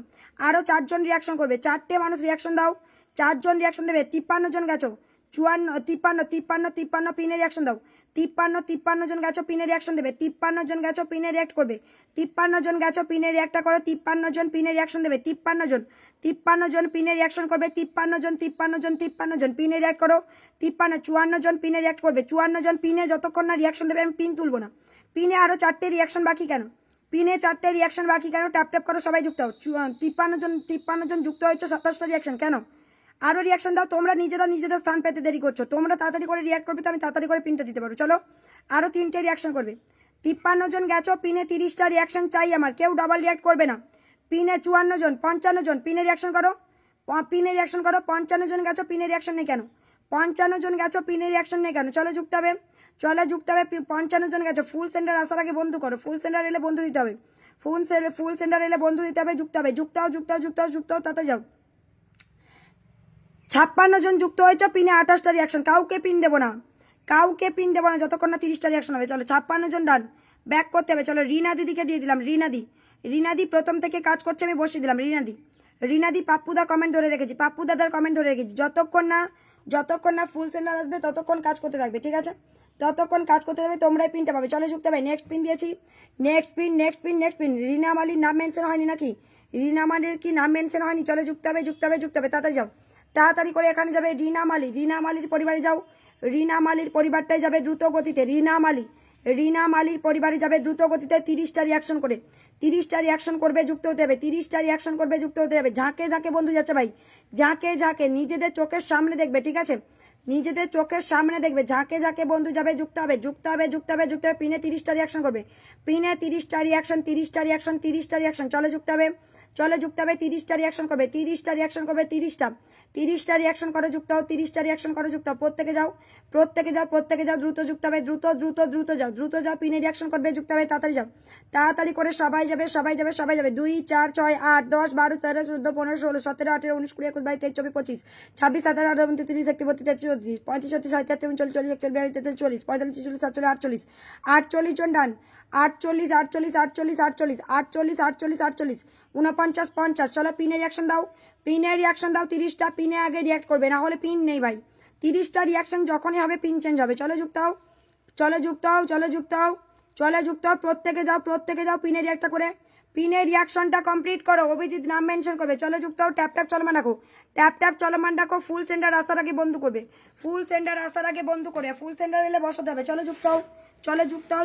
আরো 4 জন রিয়াকশন করবে, 4টে মানুষ রিয়াকশন দাও, 4 জন রিয়াকশন দেবে। 53 জন গেছো, 54 53 53 পিনে রিয়াকশন দাও। 53 জন গেছো, পিনে রিয়াকশন দেবে। 53 জন গেছো, পিনে রিয়াক্ট করবে। 53 জন গেছো, পিনে রিয়াক্টটা করো। 53 জন পিনে রিয়াকশন দেবে। 53 জন পিনে রিয়াকশন করবে। 53 জন পিনে রিয়াক্ট করো। 54 জন পিনে রিয়াক্ট করবে। 54 জন পিনে যতক্ষণ না রিয়াকশন দেবে আমি পিন তুলবো না। পিনে আরো 4টে রিয়াকশন বাকি কেন? পিনে 4টে রিয়াকশন বাকি কেন? ট্যাপ ট্যাপ করো, সবাই যুক্ত হও। 53 জন যুক্ত হয়েছে, 27টা রিয়াকশন কেন? আরো রিয়াকশন দাও, তোমরা নিজেরা নিজেদের স্থান পেতে দেরি করছো। তোমরা তাড়াতাড়ি করে রিয়াক্ট করবে তো আমি তাড়াতাড়ি করে পিনটা দিতে পারবো। চলো আরো 3টে রিয়াকশন করবে। 53 জন গেছো, পিনে 30টা রিয়াকশন চাই আমার, কেউ ডাবল রিয়াক্ট করবে না। পিনে 54 জন 55 জন পিনে রিয়াকশন করো, পিনে রিয়াকশন করো। 55 জন গেছো, পিনে রিয়াকশন নেই কেন? 55 জন গেছো, পিনে রিয়াকশন নেই কেন? চলো যুক্ত হবে, চলো যুক্ত হবে। 55 জন গেছো, ফুল সেন্টার আসার আগে বন্ধু করো, ফুল সেন্টার এলে বন্ধু দিতে হবে, ফুল সেন্টার এলে বন্ধু দিতে হবে। যুক্ত হবে, যুক্ত হও, যুক্ত হও, যুক্ত হও, যুক্ত হও, তাতে যাও। 56 জন যুক্ত হয়েছে, পিনে 28টা রিয়াকশন, কাউকে পিন দেবো না, কাউকে পিন দেবো না যতক্ষণ না 30টা রিয়াকশন হবে। চলো 56 জন ডান, ব্যাক করতে হবে। চলো রিনা দিদিকে দিয়ে দিলাম, রিনা দি প্রথম থেকে কাজ করছে, আমি বসিয়ে দিলাম। রিনাদি পাপ্পুদা কমেন্ট ধরে রেখেছি, পাপ্পু দাদার কমেন্ট ধরে রেখেছি। যতক্ষণ না ফুল সেন্টার আসবে ততক্ষণ কাজ করতে থাকবে, ঠিক আছে? ততক্ষণ কাজ করতে থাকবে, তোমরাই পিনটা পাবে। চলে যুক্ত হবে, নেক্সট পিন দিয়েছি, নেক্সট পিন। রিনা মালির নাম মেনশন হয়নি নাকি? রিনা মালির কি নাম মেনশন হয়নি? চলে যুক্ত হবে, তাড়াতাড়ি যাও, তাড়াতাড়ি করে এখানে যাবে। রিনা মালির পরিবারে যাও, রিনা মালির পরিবারটাই যাবে দ্রুত গতিতে। রিনা মালির পরিবারে যাবে দ্রুত গতিতে। 30টা রিয়াকশন করে, 30টা রিয়াকশন করবে, যুক্ত হতে হবে। 30টা রিয়াকশন করবে, যুক্ত হতে হবে। ঝাঁকে বন্ধু যাচ্ছে ভাই, ঝাঁকে নিজেদের চোখের সামনে দেখবে, ঠিক আছে? নিজেদের চোখের সামনে দেখবে, ঝাঁকে বন্ধু যাবে, যুক্ত হবে। পিনে 30টা রিয়াকশন করবে, পিনে 30টা রিয়াকশন। চলে যুক্ত হবে, 30টা রিয়াকশন করবে, 30টা রিয়াকশন করবে, 30টা রিয়াকশন করে যুক্ত হও, 30টা রিয়াকশন করে যুক্ত হও। প্রত্যেকে যাও, দ্রুত যুক্ত হবে, দ্রুত যাও, পিনে রিয়াকশন করবে, যুক্ত হবে। তাড়াতাড়ি করে সবাই যাবে। 2 4 6 8 10 12 13 14 15 16 17 18 19 20 21 22 23 24 25 26 27 28 29 30 31 32 33 34 35 36 37 38 39 40 41 42 43 45 46 47 জন ডান। 48 49 50। চলো পিনে রিয়াকশন দাও, 30টা পিনে আগে রিয়াক্ট করবে, না হলে পিন নেই ভাই। 30টা রিয়াকশন যখনই হবে পিন চেঞ্জ হবে। চলে যুক্ত হও, প্রত্যেকে যাও, পিনে রিয়াক্টটা করে, পিনে রিয়াকশনটা কমপ্লিট করো। অভিজিৎ নাম মেনশন করবে। চলে যুক্ত হও, ট্যাপ চলমান রাখো, ফুল সেন্টার আসার আগে বন্ধ করবে, ফুল সেন্টার এলে বসাতে হবে। চলে যুক্ত হও,